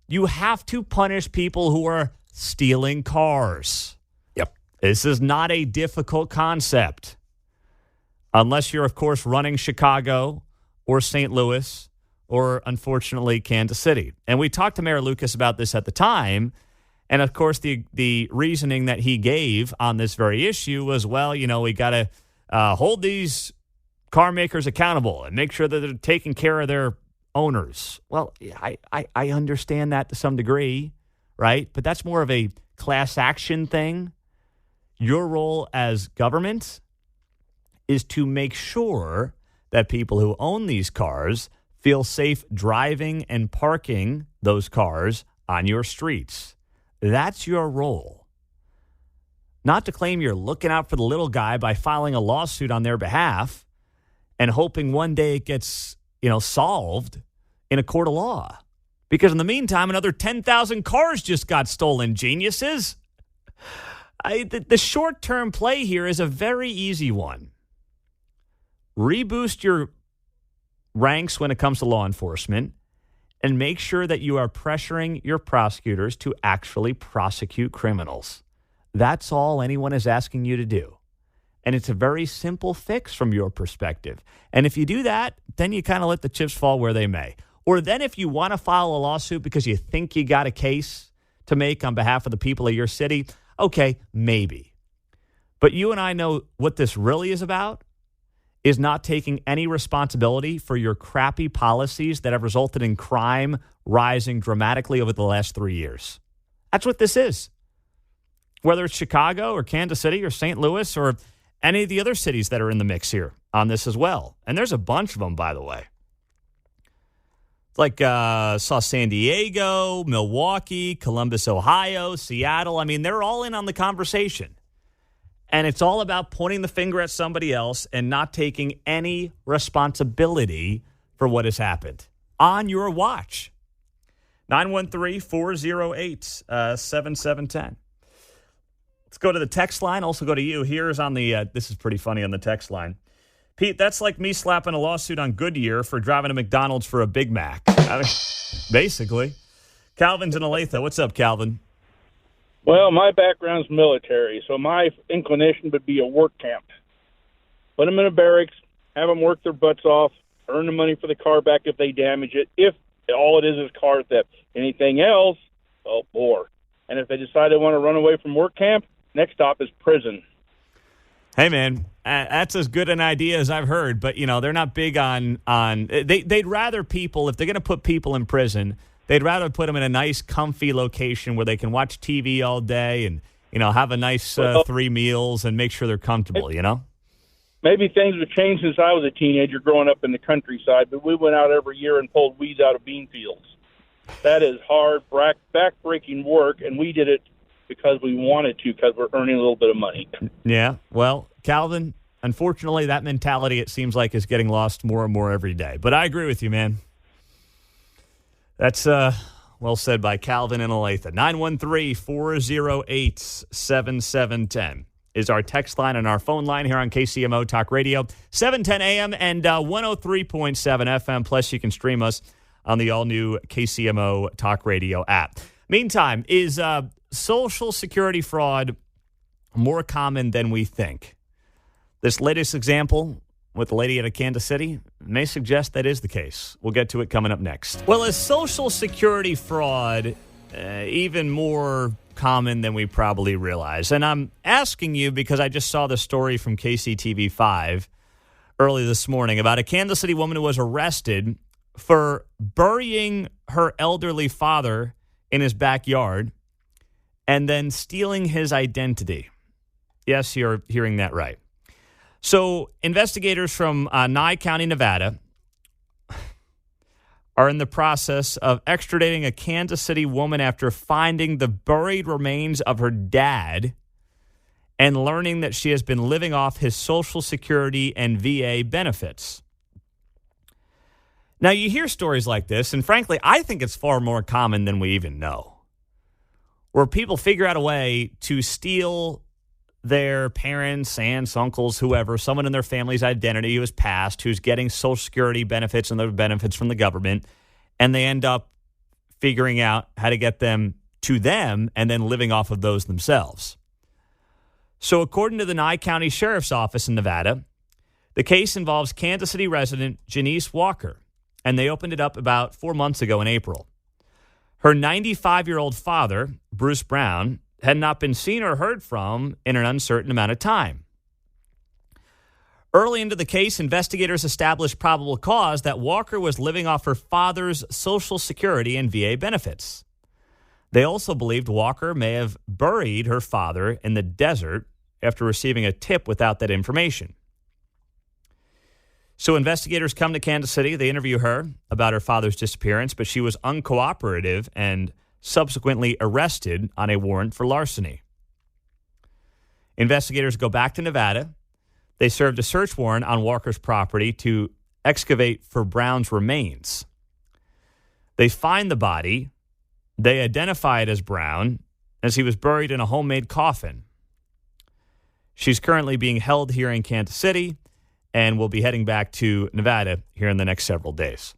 you have to punish people who are stealing cars. Yep. This is not a difficult concept. Unless you're, of course, running Chicago or St. Louis or, unfortunately, Kansas City. And we talked to Mayor Lucas about this at the time. And, of course, the reasoning that he gave on this very issue was, well, we got to hold these car makers accountable and make sure that they're taking care of their owners. Well, I understand that to some degree, right? But that's more of a class action thing. Your role as government is to make sure that people who own these cars feel safe driving and parking those cars on your streets. That's your role. Not to claim you're looking out for the little guy by filing a lawsuit on their behalf and hoping one day it gets, solved in a court of law. Because in the meantime, another 10,000 cars just got stolen, geniuses. The short-term play here is a very easy one. Reboost your ranks when it comes to law enforcement and make sure that you are pressuring your prosecutors to actually prosecute criminals. That's all anyone is asking you to do. And it's a very simple fix from your perspective. And if you do that, then you kind of let the chips fall where they may. Or then if you want to file a lawsuit because you think you got a case to make on behalf of the people of your city, okay, maybe. But you and I know what this really is about is not taking any responsibility for your crappy policies that have resulted in crime rising dramatically over the last 3 years. That's what this is. Whether it's Chicago or Kansas City or St. Louis or any of the other cities that are in the mix here on this as well. And there's a bunch of them, by the way. Like saw San Diego, Milwaukee, Columbus, Ohio, Seattle. I mean, they're all in on the conversation. And it's all about pointing the finger at somebody else and not taking any responsibility for what has happened on your watch. 913-408-7710. Let's go to the text line. Also go to you. Here's on the, this is pretty funny on the text line. Pete, that's like me slapping a lawsuit on Goodyear for driving to McDonald's for a Big Mac. Basically. Calvin's in Olathe. What's up, Calvin? Well, my background's military, so my inclination would be a work camp. Put them in a barracks, have them work their butts off, earn the money for the car back if they damage it, if all it is car theft. Anything else, well, bore. And if they decide they want to run away from work camp, next stop is prison. Hey, man, that's as good an idea as I've heard, but, they're not big on they'd rather people, if they're going to put people in prison, they'd rather put them in a nice, comfy location where they can watch TV all day and, have a nice 3 meals and make sure they're comfortable, Maybe things have changed since I was a teenager growing up in the countryside, but we went out every year and pulled weeds out of bean fields. That is hard, back-breaking work, and we did it because we wanted to because we're earning a little bit of money. Yeah, well, Calvin, unfortunately, that mentality, it seems like, is getting lost more and more every day. But I agree with you, man. That's well said by Calvin and Olathe. 913-408-7710 is our text line and our phone line here on KCMO Talk Radio. 710 AM and 103.7 FM. Plus, you can stream us on the all-new KCMO Talk Radio app. Meantime, is Social Security fraud more common than we think? This latest example with the lady out of Kansas City may suggest that is the case. We'll get to it coming up next. Well, is Social Security fraud even more common than we probably realize? And I'm asking you because I just saw the story from KCTV5 early this morning about a Kansas City woman who was arrested for burying her elderly father in his backyard and then stealing his identity. Yes, you're hearing that right. So investigators from Nye County, Nevada, are in the process of extraditing a Kansas City woman after finding the buried remains of her dad and learning that she has been living off his Social Security and VA benefits. Now, you hear stories like this, and frankly, I think it's far more common than we even know. where people figure out a way to steal their parents, aunts, uncles, whoever, someone in their family's identity who has passed, who's getting Social Security benefits and other benefits from the government, and they end up figuring out how to get them to them and then living off of those themselves. So according to the Nye County Sheriff's Office in Nevada, the case involves Kansas City resident Janice Walker, and they opened it up about 4 months ago in April. Her 95-year-old father, Bruce Brown, had not been seen or heard from in an uncertain amount of time. Early into the case, investigators established probable cause that Walker was living off her father's Social Security and VA benefits. They also believed Walker may have buried her father in the desert after receiving a tip without that information. So investigators come to Kansas City. They interview her about her father's disappearance, but she was uncooperative and subsequently arrested on a warrant for larceny. Investigators go back to Nevada. They served a search warrant on Walker's property to excavate for Brown's remains. They find the body. They identify it as Brown, as he was buried in a homemade coffin. She's currently being held here in Kansas City and will be heading back to Nevada here in the next several days.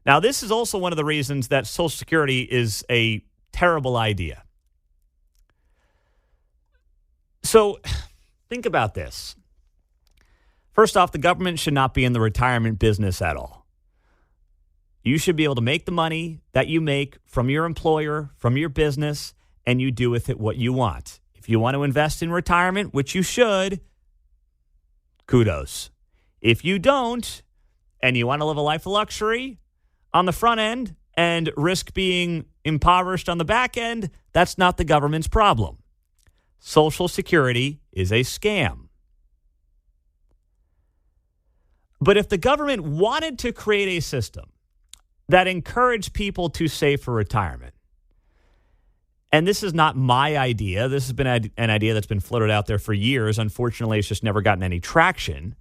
Now, this is also one of the reasons that Social Security is a terrible idea. So think about this. First off, the government should not be in the retirement business at all. You should be able to make the money that you make from your employer, from your business, and you do with it what you want. If you want to invest in retirement, which you should, kudos. If you don't, and you want to live a life of luxury on the front end and risk being impoverished on the back end, that's not the government's problem. Social Security is a scam. But if the government wanted to create a system that encouraged people to save for retirement, and this is not my idea, this has been an idea that's been floated out there for years. Unfortunately, it's just never gotten any traction.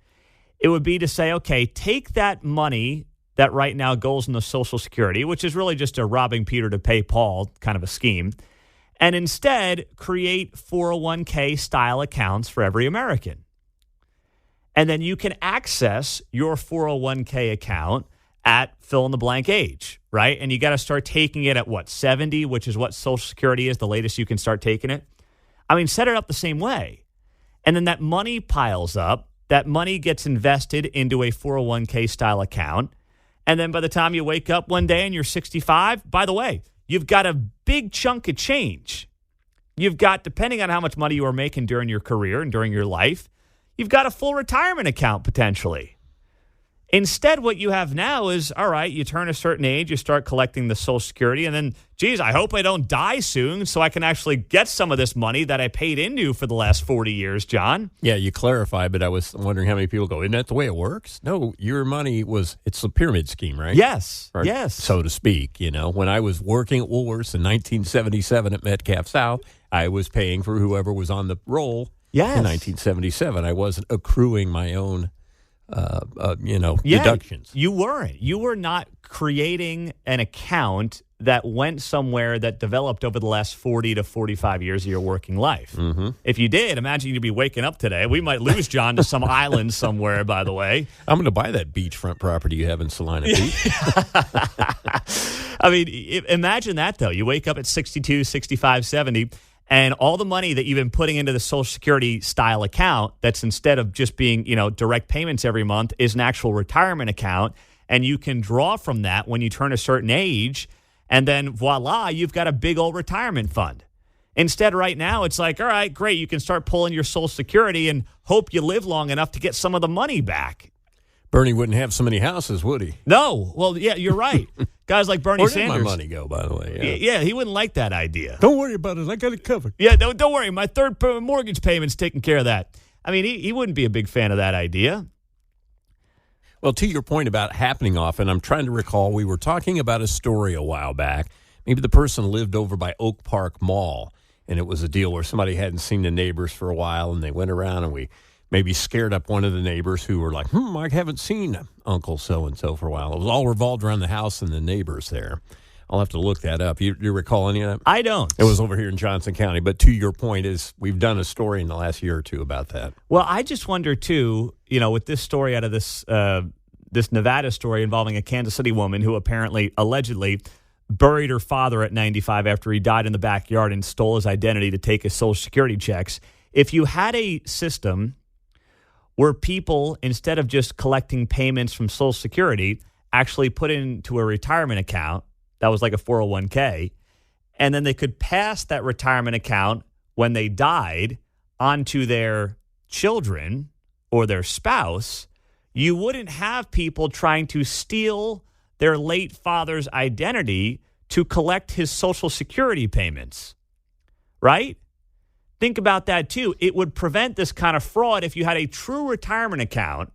It would be to say, okay, take that money that right now goes into Social Security, which is really just a robbing Peter to pay Paul kind of a scheme, and instead create 401k style accounts for every American. And then you can access your 401k account at fill in the blank age, right? And you got to start taking it at what, 70, which is what Social Security is, the latest you can start taking it. I mean, set it up the same way. And then that money piles up. That money gets invested into a 401k style account. And then by the time you wake up one day and you're 65, by the way, you've got a big chunk of change. You've got, depending on how much money you are making during your career and during your life, you've got a full retirement account potentially. Instead, what you have now is, all right, you turn a certain age, you start collecting the Social Security, and then, geez, I hope I don't die soon so I can actually get some of this money that I paid into for the last 40 years, John. Yeah, you clarify, but I was wondering how many people go, isn't that the way it works? No, your money it's a pyramid scheme, right? Yes, Or, yes. So to speak, you know. When I was working at Woolworths in 1977 at Metcalf South, I was paying for whoever was on the roll in 1977. I wasn't accruing my own deductions. You weren't. You were not creating an account that went somewhere that developed over the last 40 to 45 years of your working life. Mm-hmm. If you did, imagine you'd be waking up today. We might lose John to some island somewhere, by the way. I'm going to buy that beachfront property you have in Salina Beach. I mean, imagine that, though. You wake up at 62, 65, 70, and all the money that you've been putting into the Social Security style account that's instead of just being, direct payments every month is an actual retirement account. And you can draw from that when you turn a certain age. And then voila, you've got a big old retirement fund. Instead, right now, it's like, all right, great. You can start pulling your Social Security and hope you live long enough to get some of the money back. Bernie wouldn't have so many houses, would he? No. Well, yeah, you're right. Guys like Bernie Sanders. Where did my money go, by the way? Yeah, he wouldn't like that idea. Don't worry about it. I got it covered. Yeah, don't worry. My third mortgage payment's taking care of that. I mean, he wouldn't be a big fan of that idea. Well, to your point about happening often, I'm trying to recall we were talking about a story a while back. Maybe the person lived over by Oak Park Mall, and it was a deal where somebody hadn't seen the neighbors for a while, and they went around, and we maybe scared up one of the neighbors who were like, I haven't seen Uncle so-and-so for a while. It was all revolved around the house and the neighbors there. I'll have to look that up. You recall any of that? I don't. It was over here in Johnson County. But to your point, is we've done a story in the last year or two about that. Well, I just wonder, too, with this story out of this Nevada story involving a Kansas City woman who allegedly buried her father at 95 after he died in the backyard and stole his identity to take his Social Security checks. If you had a system where people, instead of just collecting payments from Social Security, actually put into a retirement account that was like a 401k, and then they could pass that retirement account when they died onto their children or their spouse, you wouldn't have people trying to steal their late father's identity to collect his Social Security payments, right? Think about that, too. It would prevent this kind of fraud if you had a true retirement account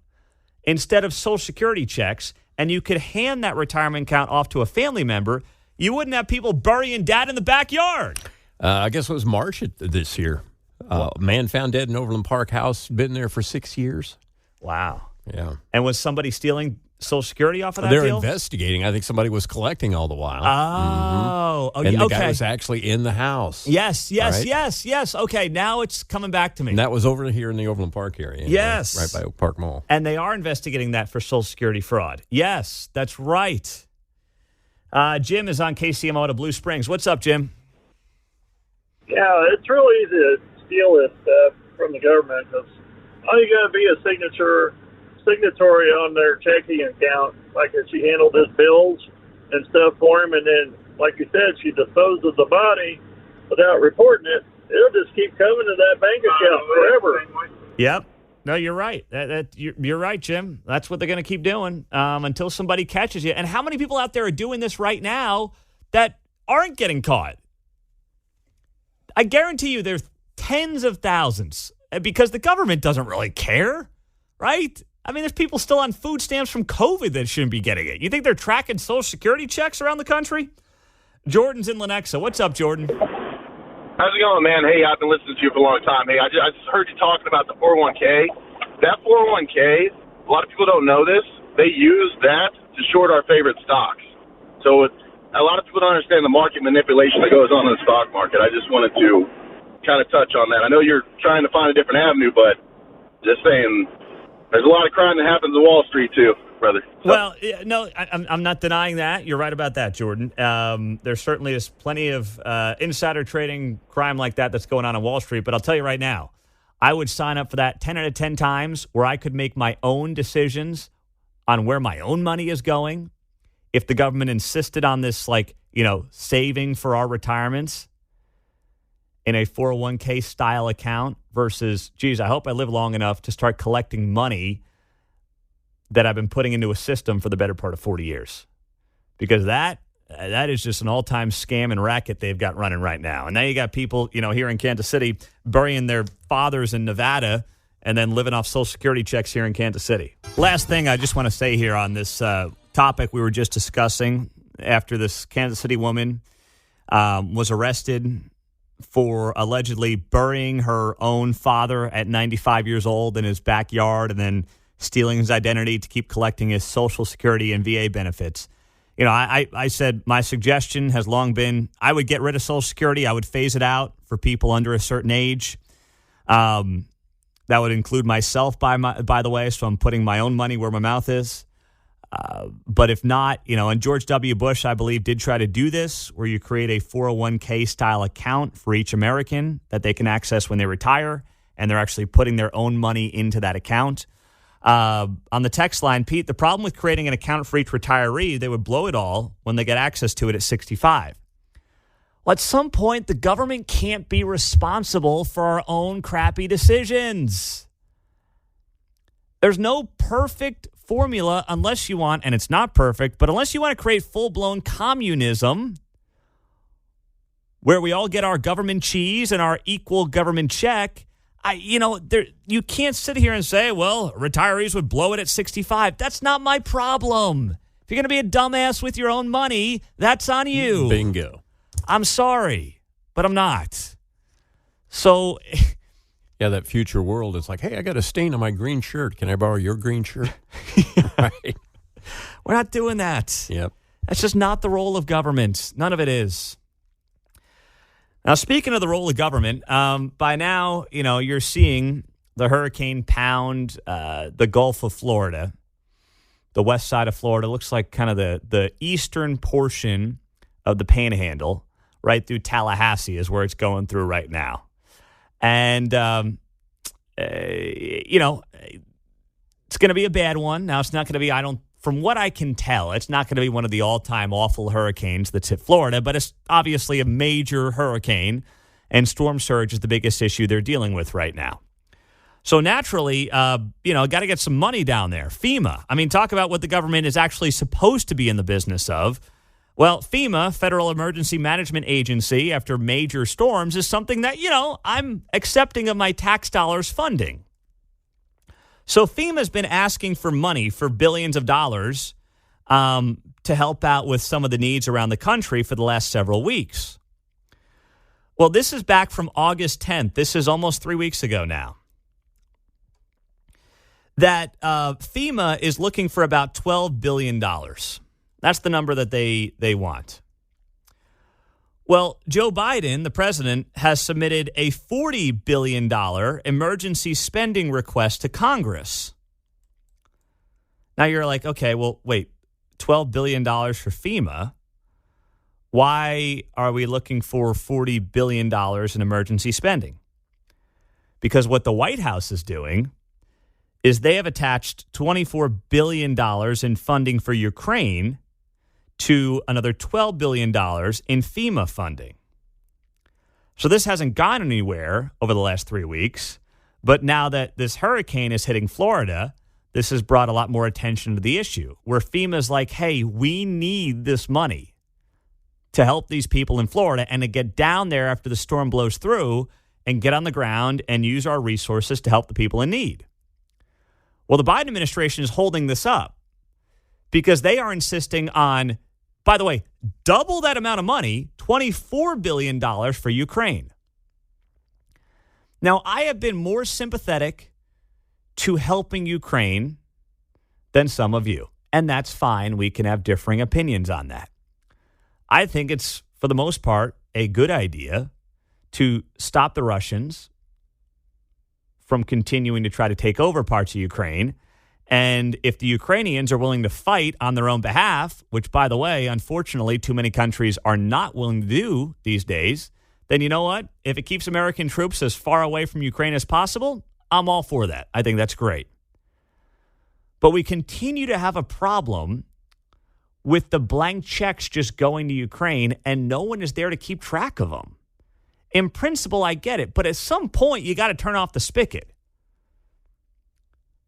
instead of Social Security checks, and you could hand that retirement account off to a family member. You wouldn't have people burying dad in the backyard. I guess it was March this year. Man found dead in Overland Park house, been there for 6 years. Wow. Yeah. And was somebody stealing Social Security off of that They're deal? investigating. I think somebody was collecting all the while. And the guy was actually in the house. Yes. Right? Okay, now it's coming back to me. And that was over here in the Overland Park area. Yes. Right by Oak Park Mall. And they are investigating that for Social Security fraud. Yes, that's right. Jim is on KCMO to Blue Springs. What's up, Jim? Yeah, it's real easy to steal this stuff from the government because all you got to be a signatory on their checking account, like if she handled his bills and stuff for him, and then, like you said, she disposed of the body without reporting it. It'll just keep coming to that bank account forever. Yep. No, you're right. You're right, Jim. That's what they're going to keep doing until somebody catches you. And how many people out there are doing this right now that aren't getting caught? I guarantee you there's tens of thousands because the government doesn't really care, right? I mean, there's people still on food stamps from COVID that shouldn't be getting it. You think they're tracking Social Security checks around the country? Jordan's in Lenexa. What's up, Jordan? How's it going, man? Hey, I've been listening to you for a long time. Hey, I just heard you talking about the 401k. That 401k, a lot of people don't know this. They use that to short our favorite stocks. So a lot of people don't understand the market manipulation that goes on in the stock market. I just wanted to kind of touch on that. I know you're trying to find a different avenue, but just saying there's a lot of crime that happens in Wall Street too, brother. So. Well, no, I'm not denying that. You're right about that, Jordan. There certainly is plenty of insider trading crime like that that's going on Wall Street. But I'll tell you right now, I would sign up for that 10 out of 10 times where I could make my own decisions on where my own money is going. If the government insisted on this, saving for our retirements in a 401k style account versus, geez, I hope I live long enough to start collecting money that I've been putting into a system for the better part of 40 years. Because that is just an all-time scam and racket they've got running right now. And now you got people, here in Kansas City burying their fathers in Nevada and then living off Social Security checks here in Kansas City. Last thing I just want to say here on this topic we were just discussing after this Kansas City woman was arrested for allegedly burying her own father at 95 years old in his backyard and then stealing his identity to keep collecting his Social Security and VA benefits. I said my suggestion has long been I would get rid of Social Security. I would phase it out for people under a certain age. That would include myself, by the way, so I'm putting my own money where my mouth is. But if not, and George W. Bush, I believe, did try to do this, where you create a 401k style account for each American that they can access when they retire, and they're actually putting their own money into that account. On the text line, Pete, the problem with creating an account for each retiree, they would blow it all when they get access to it at 65. Well, at some point, the government can't be responsible for our own crappy decisions. There's no perfect formula unless you want, and it's not perfect, but unless you want to create full-blown communism where we all get our government cheese and our equal government check, you can't sit here and say, well, retirees would blow it at 65. That's not my problem. If you're going to be a dumbass with your own money, that's on you. Bingo. I'm sorry, but I'm not. So... Yeah, that future world, it's like, hey, I got a stain on my green shirt. Can I borrow your green shirt? Right. We're not doing that. Yep. That's just not the role of government. None of it is. Now, speaking of the role of government, by now, you're seeing the hurricane pound the Gulf of Florida, the west side of Florida. Looks like kind of the eastern portion of the Panhandle, right through Tallahassee is where it's going through right now. And, it's going to be a bad one. Now, it's not going to be, from what I can tell, it's not going to be one of the all-time awful hurricanes that's hit Florida, but it's obviously a major hurricane, and storm surge is the biggest issue they're dealing with right now. So naturally, got to get some money down there. FEMA. I mean, talk about what the government is actually supposed to be in the business of. Well, FEMA, Federal Emergency Management Agency, after major storms, is something that, I'm accepting of my tax dollars funding. So FEMA's been asking for money for billions of dollars to help out with some of the needs around the country for the last several weeks. Well, this is back from August 10th. This is almost 3 weeks ago now. That FEMA is looking for about $12 billion. That's the number that they want. Well, Joe Biden, the president, has submitted a $40 billion emergency spending request to Congress. Now you're like, okay, well, wait, $12 billion for FEMA. Why are we looking for $40 billion in emergency spending? Because what the White House is doing is they have attached $24 billion in funding for Ukraine to another $12 billion in FEMA funding. So this hasn't gone anywhere over the last 3 weeks, but now that this hurricane is hitting Florida, this has brought a lot more attention to the issue, where FEMA's like, hey, we need this money to help these people in Florida and to get down there after the storm blows through and get on the ground and use our resources to help the people in need. Well, the Biden administration is holding this up because they are insisting on, by the way, double that amount of money, $24 billion for Ukraine. Now, I have been more sympathetic to helping Ukraine than some of you, and that's fine. We can have differing opinions on that. I think it's, for the most part, a good idea to stop the Russians from continuing to try to take over parts of Ukraine. And if the Ukrainians are willing to fight on their own behalf, which, by the way, unfortunately, too many countries are not willing to do these days, then you know what? If it keeps American troops as far away from Ukraine as possible, I'm all for that. I think that's great. But we continue to have a problem with the blank checks just going to Ukraine, and no one is there to keep track of them. In principle, I get it, but at some point, you got to turn off the spigot.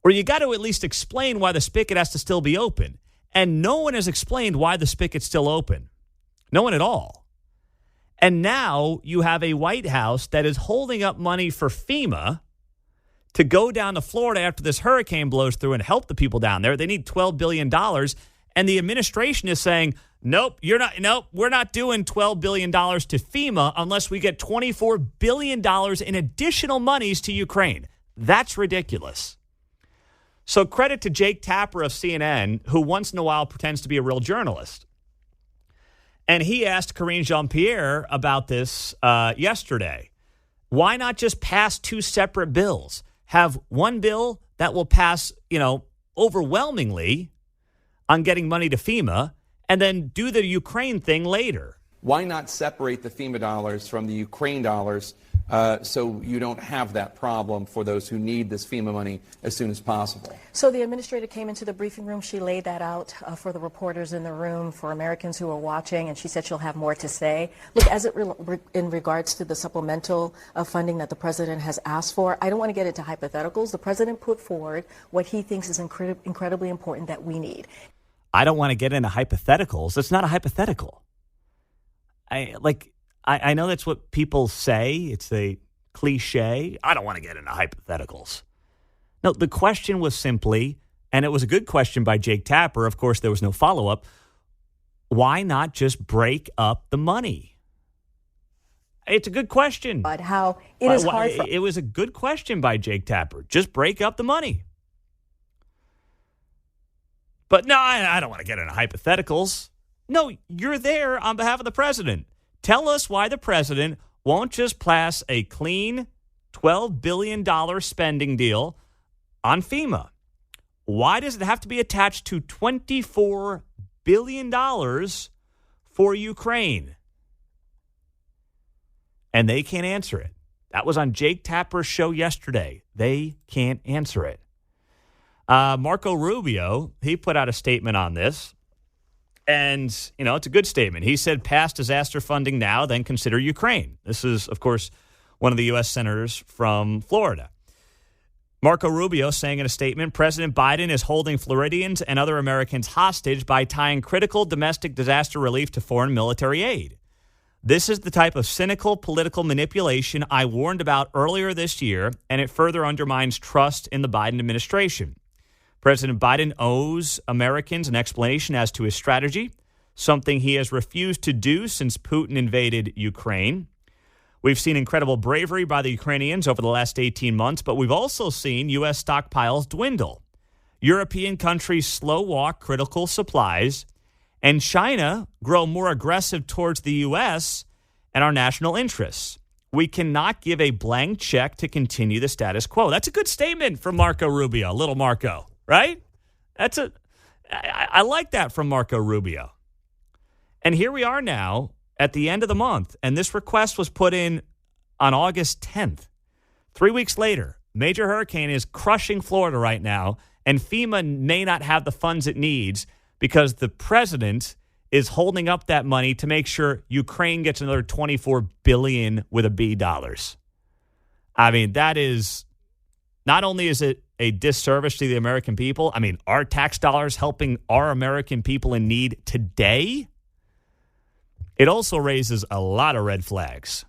Or you got to at least explain why the spigot has to still be open. And no one has explained why the spigot's still open. No one at all. And now you have a White House that is holding up money for FEMA to go down to Florida after this hurricane blows through and help the people down there. They need $12 billion. And the administration is saying, nope, we're not doing $12 billion to FEMA unless we get $24 billion in additional monies to Ukraine. That's ridiculous. So credit to Jake Tapper of CNN, who once in a while pretends to be a real journalist. And he asked Karine Jean-Pierre about this yesterday. Why not just pass two separate bills? Have one bill that will pass, overwhelmingly on getting money to FEMA, and then do the Ukraine thing later. Why not separate the FEMA dollars from the Ukraine dollars so you don't have that problem for those who need this FEMA money as soon as possible? So the administrator came into the briefing room. She laid that out for the reporters in the room, for Americans who are watching, and she said she'll have more to say. Look, as in regards to the supplemental funding that the president has asked for, I don't want to get into hypotheticals. The president put forward what he thinks is incredibly important that we need. I don't want to get into hypotheticals. It's not a hypothetical. I know that's what people say. It's a cliche. I don't want to get into hypotheticals. No, the question was simply, and it was a good question by Jake Tapper. Of course, there was no follow-up. Why not just break up the money? It's a good question. But how it is hard for... It was a good question by Jake Tapper. Just break up the money. But no, I don't want to get into hypotheticals. No, you're there on behalf of the president. Tell us why the president won't just pass a clean $12 billion spending deal on FEMA. Why does it have to be attached to $24 billion for Ukraine? And they can't answer it. That was on Jake Tapper's show yesterday. They can't answer it. Marco Rubio, he put out a statement on this. And, it's a good statement. He said, pass disaster funding now, then consider Ukraine. This is, of course, one of the U.S. senators from Florida. Marco Rubio saying in a statement, President Biden is holding Floridians and other Americans hostage by tying critical domestic disaster relief to foreign military aid. This is the type of cynical political manipulation I warned about earlier this year, and it further undermines trust in the Biden administration. President Biden owes Americans an explanation as to his strategy, something he has refused to do since Putin invaded Ukraine. We've seen incredible bravery by the Ukrainians over the last 18 months, but we've also seen U.S. stockpiles dwindle. European countries slow walk critical supplies, and China grow more aggressive towards the U.S. and our national interests. We cannot give a blank check to continue the status quo. That's a good statement from Marco Rubio, little Marco, right? I like that from Marco Rubio. And here we are now at the end of the month, and this request was put in on August 10th. 3 weeks later, major hurricane is crushing Florida right now, and FEMA may not have the funds it needs because the president is holding up that money to make sure Ukraine gets another $24 billion with a B dollars. I mean, that is, not only is it a disservice to the American people, I mean, our tax dollars helping our American people in need today, it also raises a lot of red flags.